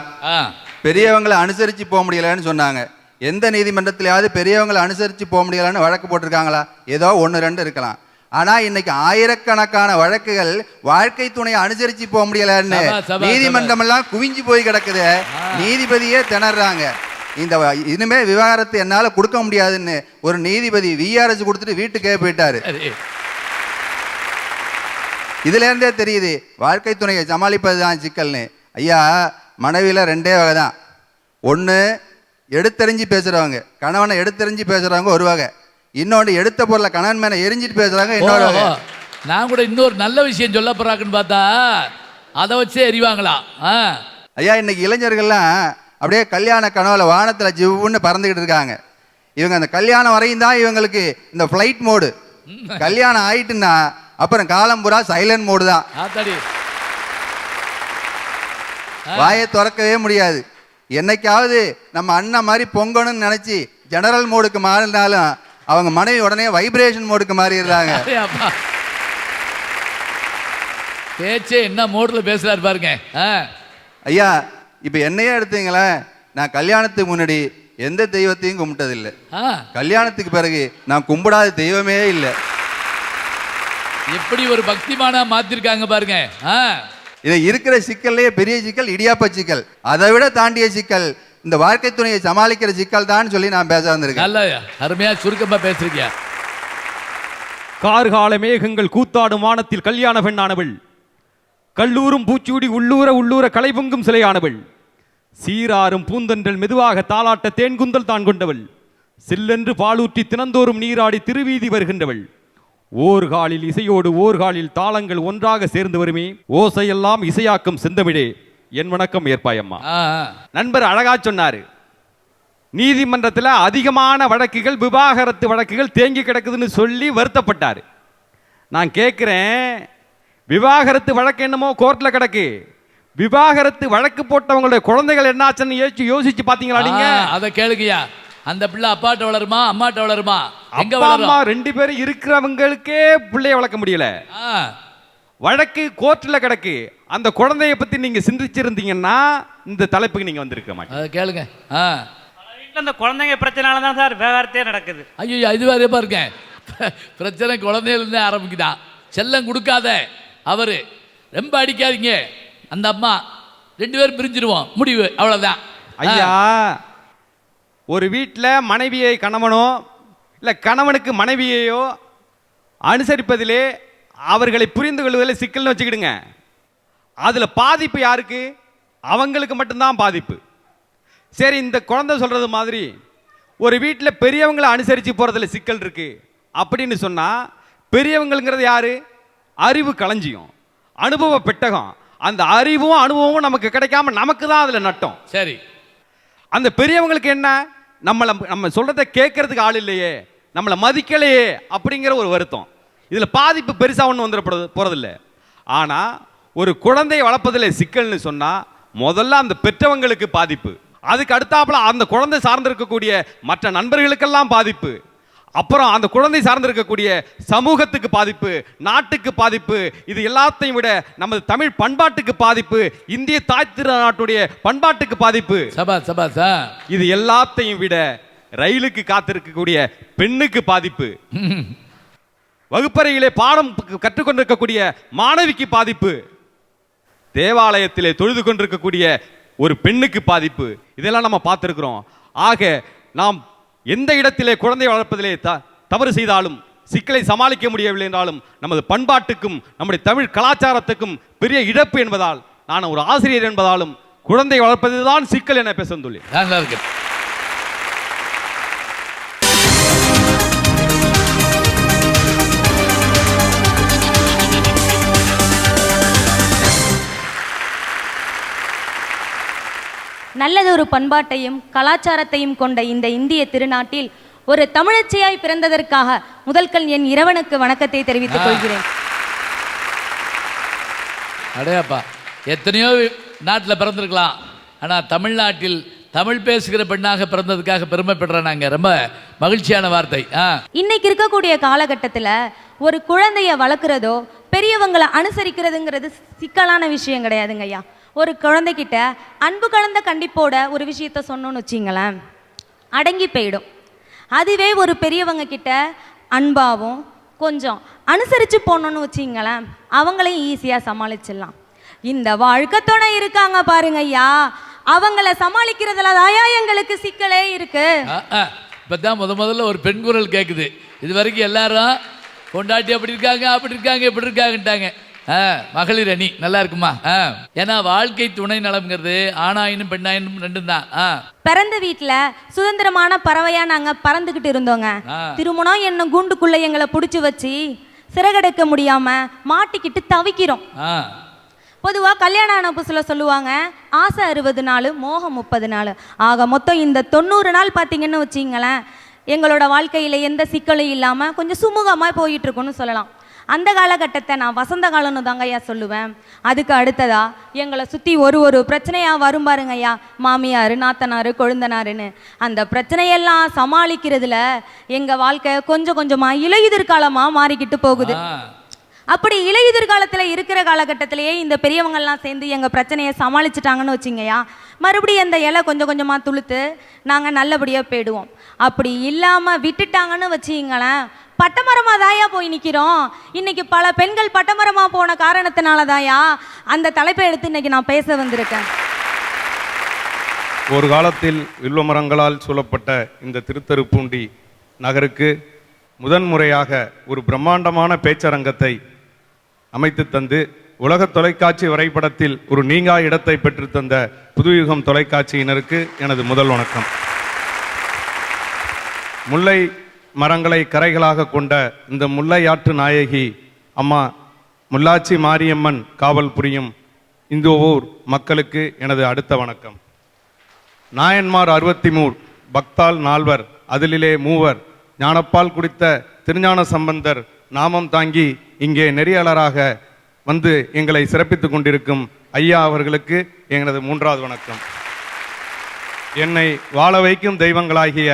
பெரியவங்களை அனுசரித்து போக முடியலன்னு சொன்னாங்க. எந்த நீதிமன்றத்திலேயாவது பெரியவங்களை அனுசரித்து போக முடியலன்னு வழக்கு போட்டிருக்காங்களா? ஏதோ 1-2 இருக்கலாம். ஆனால் இன்னைக்கு ஆயிரக்கணக்கான வழக்குகள் வாழ்க்கை துணையை அனுசரித்து போக முடியலன்னு நீதிமன்றம் எல்லாம் குவிஞ்சு போய் கிடக்குது. நீதிபதியே திணறாங்க. இனிமே விவாகரத்து என்னால் கொடுக்க முடியாதுன்னு ஒரு நீதிபதி VRS கொடுத்துட்டு வீட்டுக்கே போயிட்டாரு. இதுல இருந்தே தெரியுது வாழ்க்கை துணையை சமாளிப்பது தான் சிக்கல்னு. ஐயா, மனைவியில் 2 வகை தான். ஒன்று எடுத்தறிஞ்சு பேசுறவங்க, கணவனை எடுத்தறிஞ்சு பேசுறவங்க ஒரு வகை. இன்னொன்று எடுத்த பொருளை கணவன் மேல எரிஞ்சிட்டு பேசுறாங்க இன்னொரு வகை. நான் கூட இன்னொரு நல்ல விஷயம் சொல்ல போறாங்கன்னு பார்த்தா அதை வச்சே எரிவாங்களா? ஐயா, இன்னைக்கு இளைஞர்கள்லாம் அப்படியே கல்யாண கனவுல வானத்துல ஜிவ்வுன்னு பறந்துகிட்டு இருக்காங்க. இவங்க அந்த கல்யாணம் வரையும் தான் இவங்களுக்கு இந்த ஃப்ளைட் மோடு. கல்யாணம் ஆயிட்டுன்னா அப்புறம் காலம் பூரா சைலண்ட் மோடு தான். வாயை திறக்கவே முடியாது. என்னைக்காவது நம்ம அண்ணன் மாதிரி பொங்கணும்னு நினைச்சு ஜெனரல் மோடுக்கு மாறினாலும் அவங்க மனைவி உடனே வைப்ரேஷன் மோடுக்கு மாறிடுறாங்க. பேச்சே என்ன மோட்ல பேசுறாரு பாருங்க. ஐயா, இப்ப என்னையே எடுத்தீங்களேன், நான் கல்யாணத்துக்கு முன்னாடி எந்த தெய்வத்தையும் கும்பிட்டதில்லை. கல்யாணத்துக்கு பிறகு நான் கும்பிடாத தெய்வமே இல்லை. எப்படி ஒரு பக்திமானா மாத்திருக்காங்க பாருங்க. இதை இருக்கிற சிக்கல்லையே பெரிய சிக்கல் இடியாப்ப சிக்கல். அதை விட தாண்டிய சிக்கல் இந்த வாழ்க்கை துணையை சமாளிக்கிற சிக்கல் தான் சொல்லி நான் பேச வந்திருக்கேன். நல்ல அருமையா சுருக்கமா பேசுறீங்க. கார்கால மேகங்கள் கூத்தாடும் வானத்தில் கல்யாண பெண்ணானவள், கல்லூரும் பூச்சூடி உள்ளூர கலைபொங்கும் சிலையானவள், சீராரும் பூந்தன்றல் மெதுவாக தாளாட்ட தேன்குந்தல் தான் கொண்டவள், சில்லென்று பாலூற்றி தினந்தோறும் நீராடி திருவீதி வருகின்றவள், ஓர்காலில் இசையோடு ஓர்காலில் தாளங்கள் ஒன்றாக சேர்ந்து வருமே, ஓசையெல்லாம் இசையாக்கும் செந்தமிழே, என் வணக்கம் ஏற்பாயம்மா. நண்பர் அழகா சொன்னாரு, நீதிமன்றத்தில் அதிகமான வழக்குகள் விவாகரத்து வழக்குகள் தேங்கி கிடக்குதுன்னு சொல்லி வருத்தப்பட்டார். நான் கேட்குறேன், விவாகரத்து வழக்கு என்னமோ கோர்ட்டில் கிடக்கு, விவாகரத்து வழக்கு போட்டவங்களுடைய குழந்தைகள் என்னாச்சுன்னு யோசிச்சு பார்த்தீங்களா நீங்க? அதை கேளுங்கய்யா. அந்த பிள்ளை அப்பாட்ட வளருமா அம்மாட்ட வளருமா? எங்க அப்பா அம்மா 2 பேரும் இருக்கிறவங்களுக்கே பிள்ளைய வளர்க்க முடியல. வழக்கு கோர்ட்டில் கிடக்கு. அந்த குழந்தைய பத்தி நீங்க சிந்திச்சிருந்தீங்கன்னா இந்த தலைப்புக்கு நீங்க வந்திருக்க மாட்டீங்க. அதை கேளுங்க. அந்த குழந்தைங்க பிரச்சனைனால தான் சார் விவாகரத்தே நடக்குது. ஐயோ, இது வேற பாருங்க, பிரச்சனை குழந்தையிலிருந்தே ஆரம்பிக்குதான். செல்லம் கொடுக்காத, அவரு ரொம்ப அடிக்காதீங்க, அந்த அம்மா 2 பேரும் பிரிஞ்சிருவோம், முடிவு அவ்வளவுதான். ஐயா, ஒரு வீட்டில் மனைவியை கணவனோ இல்லை கணவனுக்கு மனைவியையோ அனுசரிப்பதிலே அவர்களை புரிந்து கொள்வதில் சிக்கல்னு வச்சுக்கிடுங்க. அதில் பாதிப்பு யாருக்கு? அவங்களுக்கு மட்டும்தான் பாதிப்பு. சரி, இந்த குழந்தை சொல்கிறது மாதிரி ஒரு வீட்டில் பெரியவங்களை அனுசரித்து போகிறதுல சிக்கல் இருக்கு அப்படின்னு சொன்னால், பெரியவங்கள்ங்கிறது யாரு? அறிவு களஞ்சியம், அனுபவ பெட்டகம். அந்த அறிவும் அனுபவமும் நமக்கு கிடைக்காம நமக்கு தான் அதில் நட்டம். சரி, அந்த பெரியவங்களுக்கு என்ன? நம்ம சொல்றதை கேட்கறதுக்கு ஆள் இல்லையே, நம்மளை மதிக்கலையே அப்படிங்கிற ஒரு வருத்தம். இதில் பாதிப்பு பெருசாக ஒன்றும் வந்துட போகிறதில்ல. ஆனால் ஒரு குழந்தையை வளர்ப்பதில் சிக்கல்னு சொன்னால் முதல்ல அந்த பெற்றவங்களுக்கு பாதிப்பு, அதுக்கு அடுத்தாப்புல அந்த குழந்தை சார்ந்திருக்கக்கூடிய மற்ற நண்பர்களுக்கெல்லாம் பாதிப்பு, அப்புறம் அந்த குழந்தை சார்ந்திருக்கக்கூடிய சமூகத்துக்கு பாதிப்பு, நாட்டுக்கு பாதிப்பு, இது எல்லாத்தையும் விட நமது தமிழ் பண்பாட்டுக்கு பாதிப்பு, இந்திய தாய் திருநாட்டுடைய பண்பாட்டுக்கு பாதிப்பு. இது எல்லாத்தையும் விட ரயிலுக்கு காத்திருக்கக்கூடிய பெண்ணுக்கு பாதிப்பு, வகுப்பறையிலே பாடம் கற்றுக்கொண்டிருக்கக்கூடிய மாணவிக்கு பாதிப்பு, தேவாலயத்திலே தொழுது கொண்டிருக்கக்கூடிய ஒரு பெண்ணுக்கு பாதிப்பு. இதெல்லாம் நம்ம பார்த்திருக்கிறோம். ஆக நாம் எந்த இடத்திலே குழந்தை வளர்ப்பதிலே தவறு செய்தாலும், சிக்கலை சமாளிக்க முடியவில்லை என்றாலும், நமது பண்பாட்டுக்கும் நம்முடைய தமிழ் கலாச்சாரத்துக்கும் பெரிய இழப்பு என்பதால், நான் ஒரு ஆசிரியர் என்பதாலும் குழந்தை வளர்ப்பதுதான் சிக்கல் என பேச வந்துள்ளேன். நல்லதொரு பண்பாட்டையும் கலாச்சாரத்தையும் கொண்ட இந்த இந்திய திருநாட்டில் ஒரு தமிழச்சியாய் பிறந்ததற்காக முதல்கண் என் இறைவனுக்கு வணக்கத்தை தெரிவித்துக் கொள்கிறேன். அடையாப்பா, எத்தனையோ நாட்டில் பிறந்திருக்கலாம், ஆனால் தமிழ்நாட்டில் தமிழ் பேசுகிற பெண்ணாக பிறந்ததுக்காக பெருமைப்படுறேன். நாங்கள் ரொம்ப மகிழ்ச்சியான வார்த்தை. இன்னைக்கு இருக்கக்கூடிய காலகட்டத்தில் ஒரு குழந்தைய வளர்க்குறதோ பெரியவங்களை அனுசரிக்கிறதுங்கிறது சிக்கலான விஷயம் கிடையாதுங்க ஐயா. ஒரு குழந்தைகிட்ட அன்பு கலந்த கண்டிப்போட ஒரு விஷயத்த சொன்னோன்னு வச்சிங்களேன், அடங்கி போயிடும். அதுவே ஒரு பெரியவங்க கிட்ட அன்பாகவும் கொஞ்சம் அனுசரித்து போனோன்னு வச்சிங்களேன், அவங்களையும் ஈஸியாக சமாளிச்சிடலாம். இந்த வாழ்க்கை துணை இருக்காங்க பாருங்க ஐயா, அவங்கள சமாளிக்கிறதுல தாயா எங்களுக்கு சிக்கலே இருக்கு. இப்பதான் முதல்ல ஒரு பெண் குரல் கேட்குது. இது வரைக்கும் எல்லாரும் கொண்டாட்டி அப்படி இருக்காங்க அப்படி இருக்காங்க இப்படி இருக்காங்கட்டாங்க. மகளிர் அணி நல்லா இருக்குமா? ஏன்னா வாழ்க்கை துணை நலம்ங்கிறது ஆணாயினும் பெண்ணாயினும் ரெண்டும் தான். பிறந்த வீட்டுல சுதந்திரமான பறவையா நாங்க பறந்துகிட்டு இருந்தோங்க. திருமணம் என்ன கூண்டுக்குள்ள எங்களை புடிச்சு வச்சு சிறகடைக்க முடியாம மாட்டிக்கிட்டு தவிக்கிறோம். பொதுவா கல்யாணம் ஆன புதுசுல சொல்லுவாங்க, ஆசை 60 நாள் மோகம் 30 நாள். ஆக மொத்தம் இந்த 90 நாள் பார்த்தீங்கன்னு வச்சிங்களேன், எங்களோட வாழ்க்கையில எந்த சிக்கலும் இல்லாம கொஞ்சம் சுமூகமா போயிட்டு இருக்குன்னு சொல்லலாம். அந்த காலகட்டத்தை நான் வசந்த காலம்னு தாங்க ஐயா சொல்லுவேன். அதுக்கு அடுத்ததா எங்களை சுற்றி ஒரு பிரச்சனையாக வரும் பாருங்க ஐயா, மாமியார் நாத்தனார் கொழுந்தனாருன்னு. அந்த பிரச்சனையெல்லாம் சமாளிக்கிறதுல எங்கள் வாழ்க்கை கொஞ்சம் கொஞ்சமாக இலையுதிர் காலமாக மாறிக்கிட்டு போகுது. அப்படி இலையுதிர் காலத்தில் இருக்கிற காலகட்டத்திலேயே இந்த பெரியவங்கள்லாம் சேர்ந்து எங்கள் பிரச்சனையை சமாளிச்சுட்டாங்கன்னு வச்சிங்கய்யா, மறுபடியும் அந்த இலை கொஞ்சம் கொஞ்சமாக துளுத்து நாங்கள் நல்லபடியாக போயிடுவோம். அப்படி இல்லாமல் விட்டுட்டாங்கன்னு வச்சிங்களேன், பட்டமரமாக தாயா போய் நிற்கிறோம். இன்னைக்கு பல பெண்கள் பட்டமரமாக போன காரணத்தினால தாயா அந்த தலைப்பை எடுத்து இன்னைக்கு நான் பேச வந்திருக்கேன். ஒரு காலத்தில் வில்வ மரங்களால் சூழப்பட்ட இந்த திருத்தருப்பூண்டி நகருக்கு முதன்முறையாக ஒரு பிரம்மாண்டமான பேச்சரங்கத்தை அமைத்து தந்து உலக தொலைக்காட்சி வரைபடத்தில் ஒரு நீங்கா இடத்தை பெற்று தந்த புதுயுகம் தொலைக்காட்சியினருக்கு எனது முதல் வணக்கம். முல்லை மரங்களை கரைகளாக கொண்ட இந்த முல்லையாற்று நாயகி அம்மா முல்லாச்சி மாரியம்மன் காவல் புரியும் இந்த ஊர் மக்களுக்கு எனது அடுத்த வணக்கம். நாயன்மார் 63 பக்தால் 4 அதிலே 3 ஞானப்பால் குடித்த திருஞான சம்பந்தர் நாமம் தாங்கி இங்கே நெறியாளராக வந்து எங்களை சிறப்பித்துக் கொண்டிருக்கும் ஐயா அவர்களுக்கு எனது 3வது வணக்கம். என்னை வாழ வைக்கும் தெய்வங்களாகிய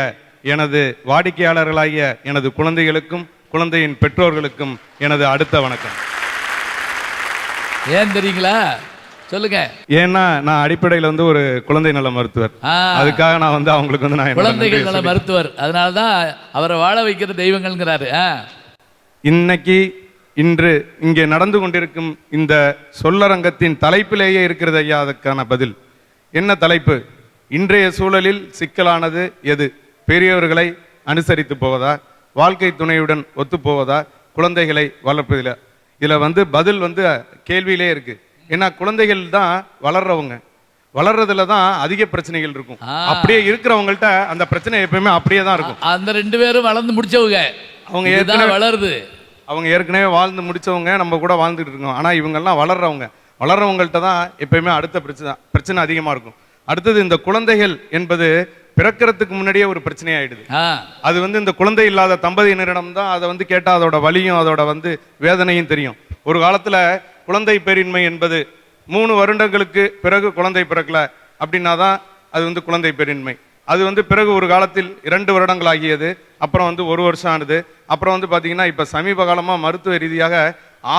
எனது வாடிக்கையாளர்களாகிய எனது குழந்தைகளுக்கும் குழந்தையின் பெற்றோர்களுக்கும் எனது அடுத்த வணக்கம். ஏன் தெரியுங்களா? சொல்லுங்க. ஏன்னா நான் அடிப்படையில் வந்து ஒரு குழந்தை நல மருத்துவர். அதுக்காக நான் வந்து அவங்களுக்கு வந்து நான் குழந்தைகள் நல மருத்துவர், அதனாலதான் அவரை வாழ வைக்கிற தெய்வங்கள்ங்கிறாரு. இன்று இங்கே நடந்து கொண்டிருக்கும் இந்த சொல்லரங்கத்தின் தலைப்பிலேயே இருக்கிறது ஐயா. அதற்கான பதில் என்ன தலைப்பு? இன்றைய சூழலில் சிக்கலானது எது? பெரியவர்களை அனுசரித்து போவதா, வாழ்க்கை துணையுடன் ஒத்துப்போவதா குழந்தைகளை வளர்ப்பதில்? இதில் வந்து பதில் வந்து கேள்வியிலே இருக்கு. ஏன்னா குழந்தைகள் தான் வளர்றவங்க, வளர்றதுல தான் அதிக பிரச்சனைகள் இருக்கும். அப்படியே இருக்கிறவங்கள்ட்ட அந்த பிரச்சனை எப்பயுமே அப்படியே தான் இருக்கும். அந்த 2 பேரும் வளர்ந்து முடிச்சவங்க, அவங்க ஏற்கனவே வளருது, அவங்க ஏற்கனவே வாழ்ந்து முடிச்சவங்க, நம்ம கூட வாழ்ந்துட்டு இருக்கோம். ஆனால் இவங்கெல்லாம் வளர்றவங்கள்ட்ட தான் எப்பயுமே அடுத்த பிரச்சனை அதிகமாக இருக்கும். அடுத்தது இந்த குழந்தைகள் என்பது பிறக்கிறதுக்கு முன்னாடியே ஒரு பிரச்சனையாயிடுது. அது வந்து இந்த குழந்தை இல்லாத தம்பதியினரிடம் தான் அதை வந்து கேட்டால் அதோட வலியும் அதோட வந்து வேதனையும் தெரியும். ஒரு காலத்தில் குழந்தை பேரின்மை என்பது 3 வருடங்களுக்கு பிறகு குழந்தை பிறக்கல அப்படின்னா தான் அது வந்து குழந்தை பேரின்மை. அது வந்து பிறகு ஒரு காலத்தில் 2 வருடங்கள் ஆகியது, அப்புறம் வந்து 1 வருஷம் ஆனது. அப்புறம் வந்து பார்த்தீங்கன்னா இப்போ சமீப காலமாக மருத்துவ ரீதியாக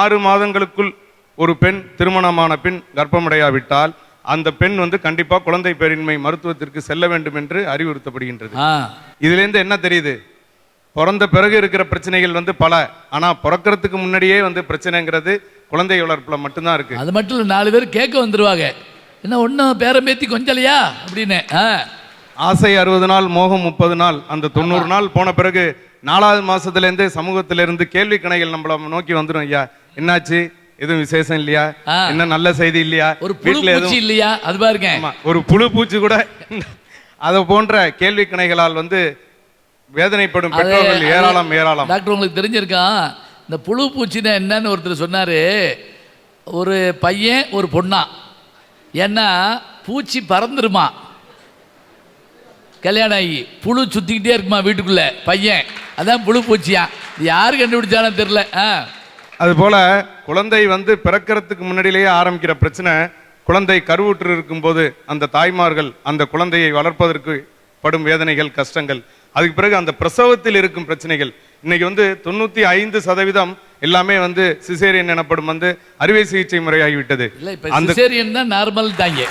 6 மாதங்களுக்குள் ஒரு பெண் திருமணமான பின் கர்ப்பமடையாவிட்டால் அந்த பெண் வந்து கண்டிப்பாக குழந்தை பேரின்மை மருத்துவத்திற்கு செல்ல வேண்டும் என்று அறிவுறுத்தப்படுகின்றது. இதுலேருந்து என்ன தெரியுது? பிறந்த பிறகு இருக்கிற பிரச்சனைகள் வந்து பல, ஆனால் பிறக்கிறதுக்கு முன்னாடியே வந்து பிரச்சனைங்கிறது குழந்தை வளர்ப்பில் மட்டும்தான் இருக்கு. அது மட்டும் இல்லை, 4 பேர் கேட்க வந்துருவாங்க, என்ன ஒன்றும் பேரம்பேத்தி கொஞ்சலையா அப்படின்னு. ஆசை 60 நாள், மோகம் 30 நாள். அந்த 90 நாள் போன பிறகு 4வது மாசத்துலேருந்து சமூகத்திலிருந்து கேள்வி கணைகள் நம்மள நோக்கி வந்துடும். ஐயா என்னாச்சு, எதுவும் விசேஷம் இல்லையா, என்ன நல்ல செய்தி இல்லையா, ஒரு வீட்டுல எதுவும் இல்லையா, அது பாருங்க, ஒரு புழு பூச்சி கூட அதை போன்ற கேள்வி கணைகளால் வந்து வேதனைப்படும் பெற்றோர்கள் ஏராளம் ஏராளம். டாக்டர் உங்களுக்கு தெரிஞ்சிருக்கான், இந்த புழு பூச்சின்னா என்னன்னு ஒருத்தர் சொன்னாரு. ஒரு பையன் ஒரு பொண்ணா, ஏன்னா பூச்சி பறந்துருமா, கல்யாணம் ஆகி புழு சுத்திக்கிட்டே இருக்குமா வீட்டுக்குள்ள பையன், அதான் புழு பூச்சியா. யாரு கண்டுபிடிச்சாலும் தெரியல. அதுபோல குழந்தை வந்து பிறக்கிறதுக்கு முன்னாடியிலேயே ஆரம்பிக்கிற பிரச்சனை, குழந்தை கருவுற்று இருக்கும்போது அந்த தாய்மார்கள் அந்த குழந்தையை வளர்ப்பதற்கு படும் வேதனைகள், கஷ்டங்கள், அதுக்கு பிறகு அந்த பிரசவத்தில் இருக்கும் பிரச்சனைகள். இன்னைக்கு வந்து 95% எல்லாமே வந்து சிசேரியன் எனப்படும் வந்து அறுவை சிகிச்சை முறையாகிவிட்டது. அந்த சிசேரியன் தான் நார்மல் தாங்க.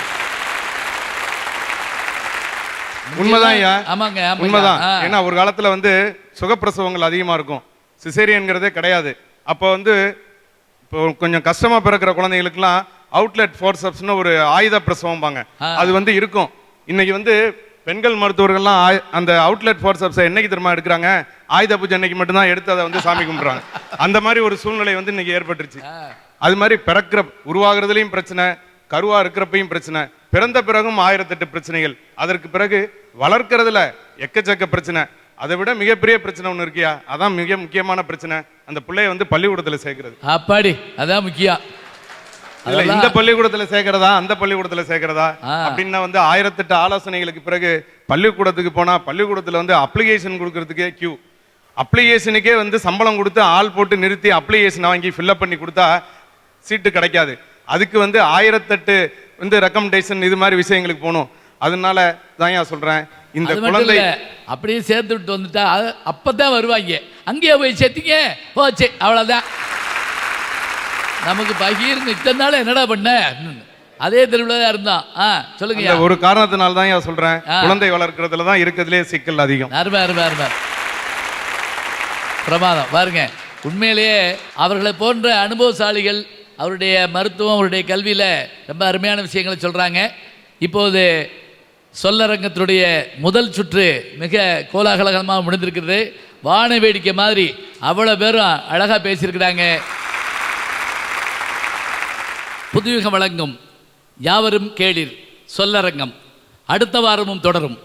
உண்மைதான், உண்மைதான். ஏன்னா ஒரு காலத்துல வந்து சுகப்பிரசவங்கள் அதிகமா இருக்கும், சிசேரியன்கிறதே கிடையாது. அப்போ வந்து இப்போ கொஞ்சம் கஷ்டமா பிறக்கிற குழந்தைகளுக்குலாம் அவுட்லெட் ஃபோர்சப்ஸ்னு ஒரு ஆயுத பிரசவம்பாங்க, அது வந்து இருக்கும். இன்னைக்கு வந்து பெண்கள் மருத்துவர்கள்லாம் அந்த அவுட்லெட் ஃபோர்சப்ஸை என்னைக்கு திரும்ப எடுக்கிறாங்க, ஆயுத பூஜை அன்னைக்கு மட்டும்தான் எடுத்து அதை வந்து சாமி கும்பிட்றாங்க. அந்த மாதிரி ஒரு சூழ்நிலை வந்து இன்னைக்கு ஏற்பட்டுருச்சு. அது மாதிரி பிறக்கிற உருவாகிறதுலையும் பிரச்சனை, கருவா இருக்கிறப்பையும் பிரச்சனை, பிறந்த பிறகும் 1008 பிரச்சனைகள், அதற்கு பிறகு வளர்க்கறதுல எக்கச்சக்க பிரச்சனை. அதை விட மிகப்பெரிய பிரச்சனை ஒன்று இருக்கியா, அதான் மிக முக்கியமான பிரச்சனை, அந்த பிள்ளைய வந்து பள்ளிக்கூடத்தில் சேர்க்கறது. அப்பாடி, அதான் முக்கியம். இந்த பள்ளிக்கூடத்தில் சேர்க்கிறதா அந்த பள்ளிக்கூடத்தில் சேர்க்கிறதா அப்படின்னா வந்து 1008 ஆலோசனைகளுக்கு பிறகு பள்ளிக்கூடத்துக்கு போனா பள்ளிக்கூடத்தில் வந்து அப்ளிகேஷன் கொடுக்கறதுக்கே கியூ, அப்ளிகேஷனுக்கே வந்து சம்பளம் கொடுத்து ஆள் போட்டு நிறுத்தி அப்ளிகேஷன் வாங்கி ஃபில்அப் பண்ணி கொடுத்தா சீட்டு கிடைக்காது. அதுக்கு வந்து 1008 வந்து ரெக்கமெண்டேஷன் இது மாதிரி விஷயங்களுக்கு போகணும். அதனால தான் சொல்றேன், இந்த குழந்தை அப்படியே சேர்த்து விட்டு வந்துட்டா அப்பதான் வருவாங்க, அங்கேயே போய் சேர்த்திங்க போச்சு, அவ்வளவுதான். நமக்கு பகீர்னு இத்தனால என்னடா பண்ண, அதே தெருவில் தான் இருந்தான். சொல்லுங்க. ஒரு காரணத்தினால தான் சொல்றேன், குழந்தை வளர்க்கறதுல தான் இருக்கிறதுலே சிக்கல் அதிகம். பிரமாதம் பாருங்க. உண்மையிலேயே அவர்களை போன்ற அனுபவசாலிகள் அவருடைய மருத்துவம், அவருடைய கல்வியில ரொம்ப அருமையான விஷயங்களை சொல்றாங்க. இப்போது சொல்லரங்கத்தினுடைய முதல் சுற்று மிக கோலாகலகலமாக முடிந்திருக்கிறது. வான வேடிக்கை மாதிரி அவ்வளோ பேரும் அழகாக பேசியிருக்கிறாங்க. புதுயுகம் வழங்கும் யாவரும் கேளீர் சொல்லரங்கம் அடுத்த வாரமும் தொடரும்.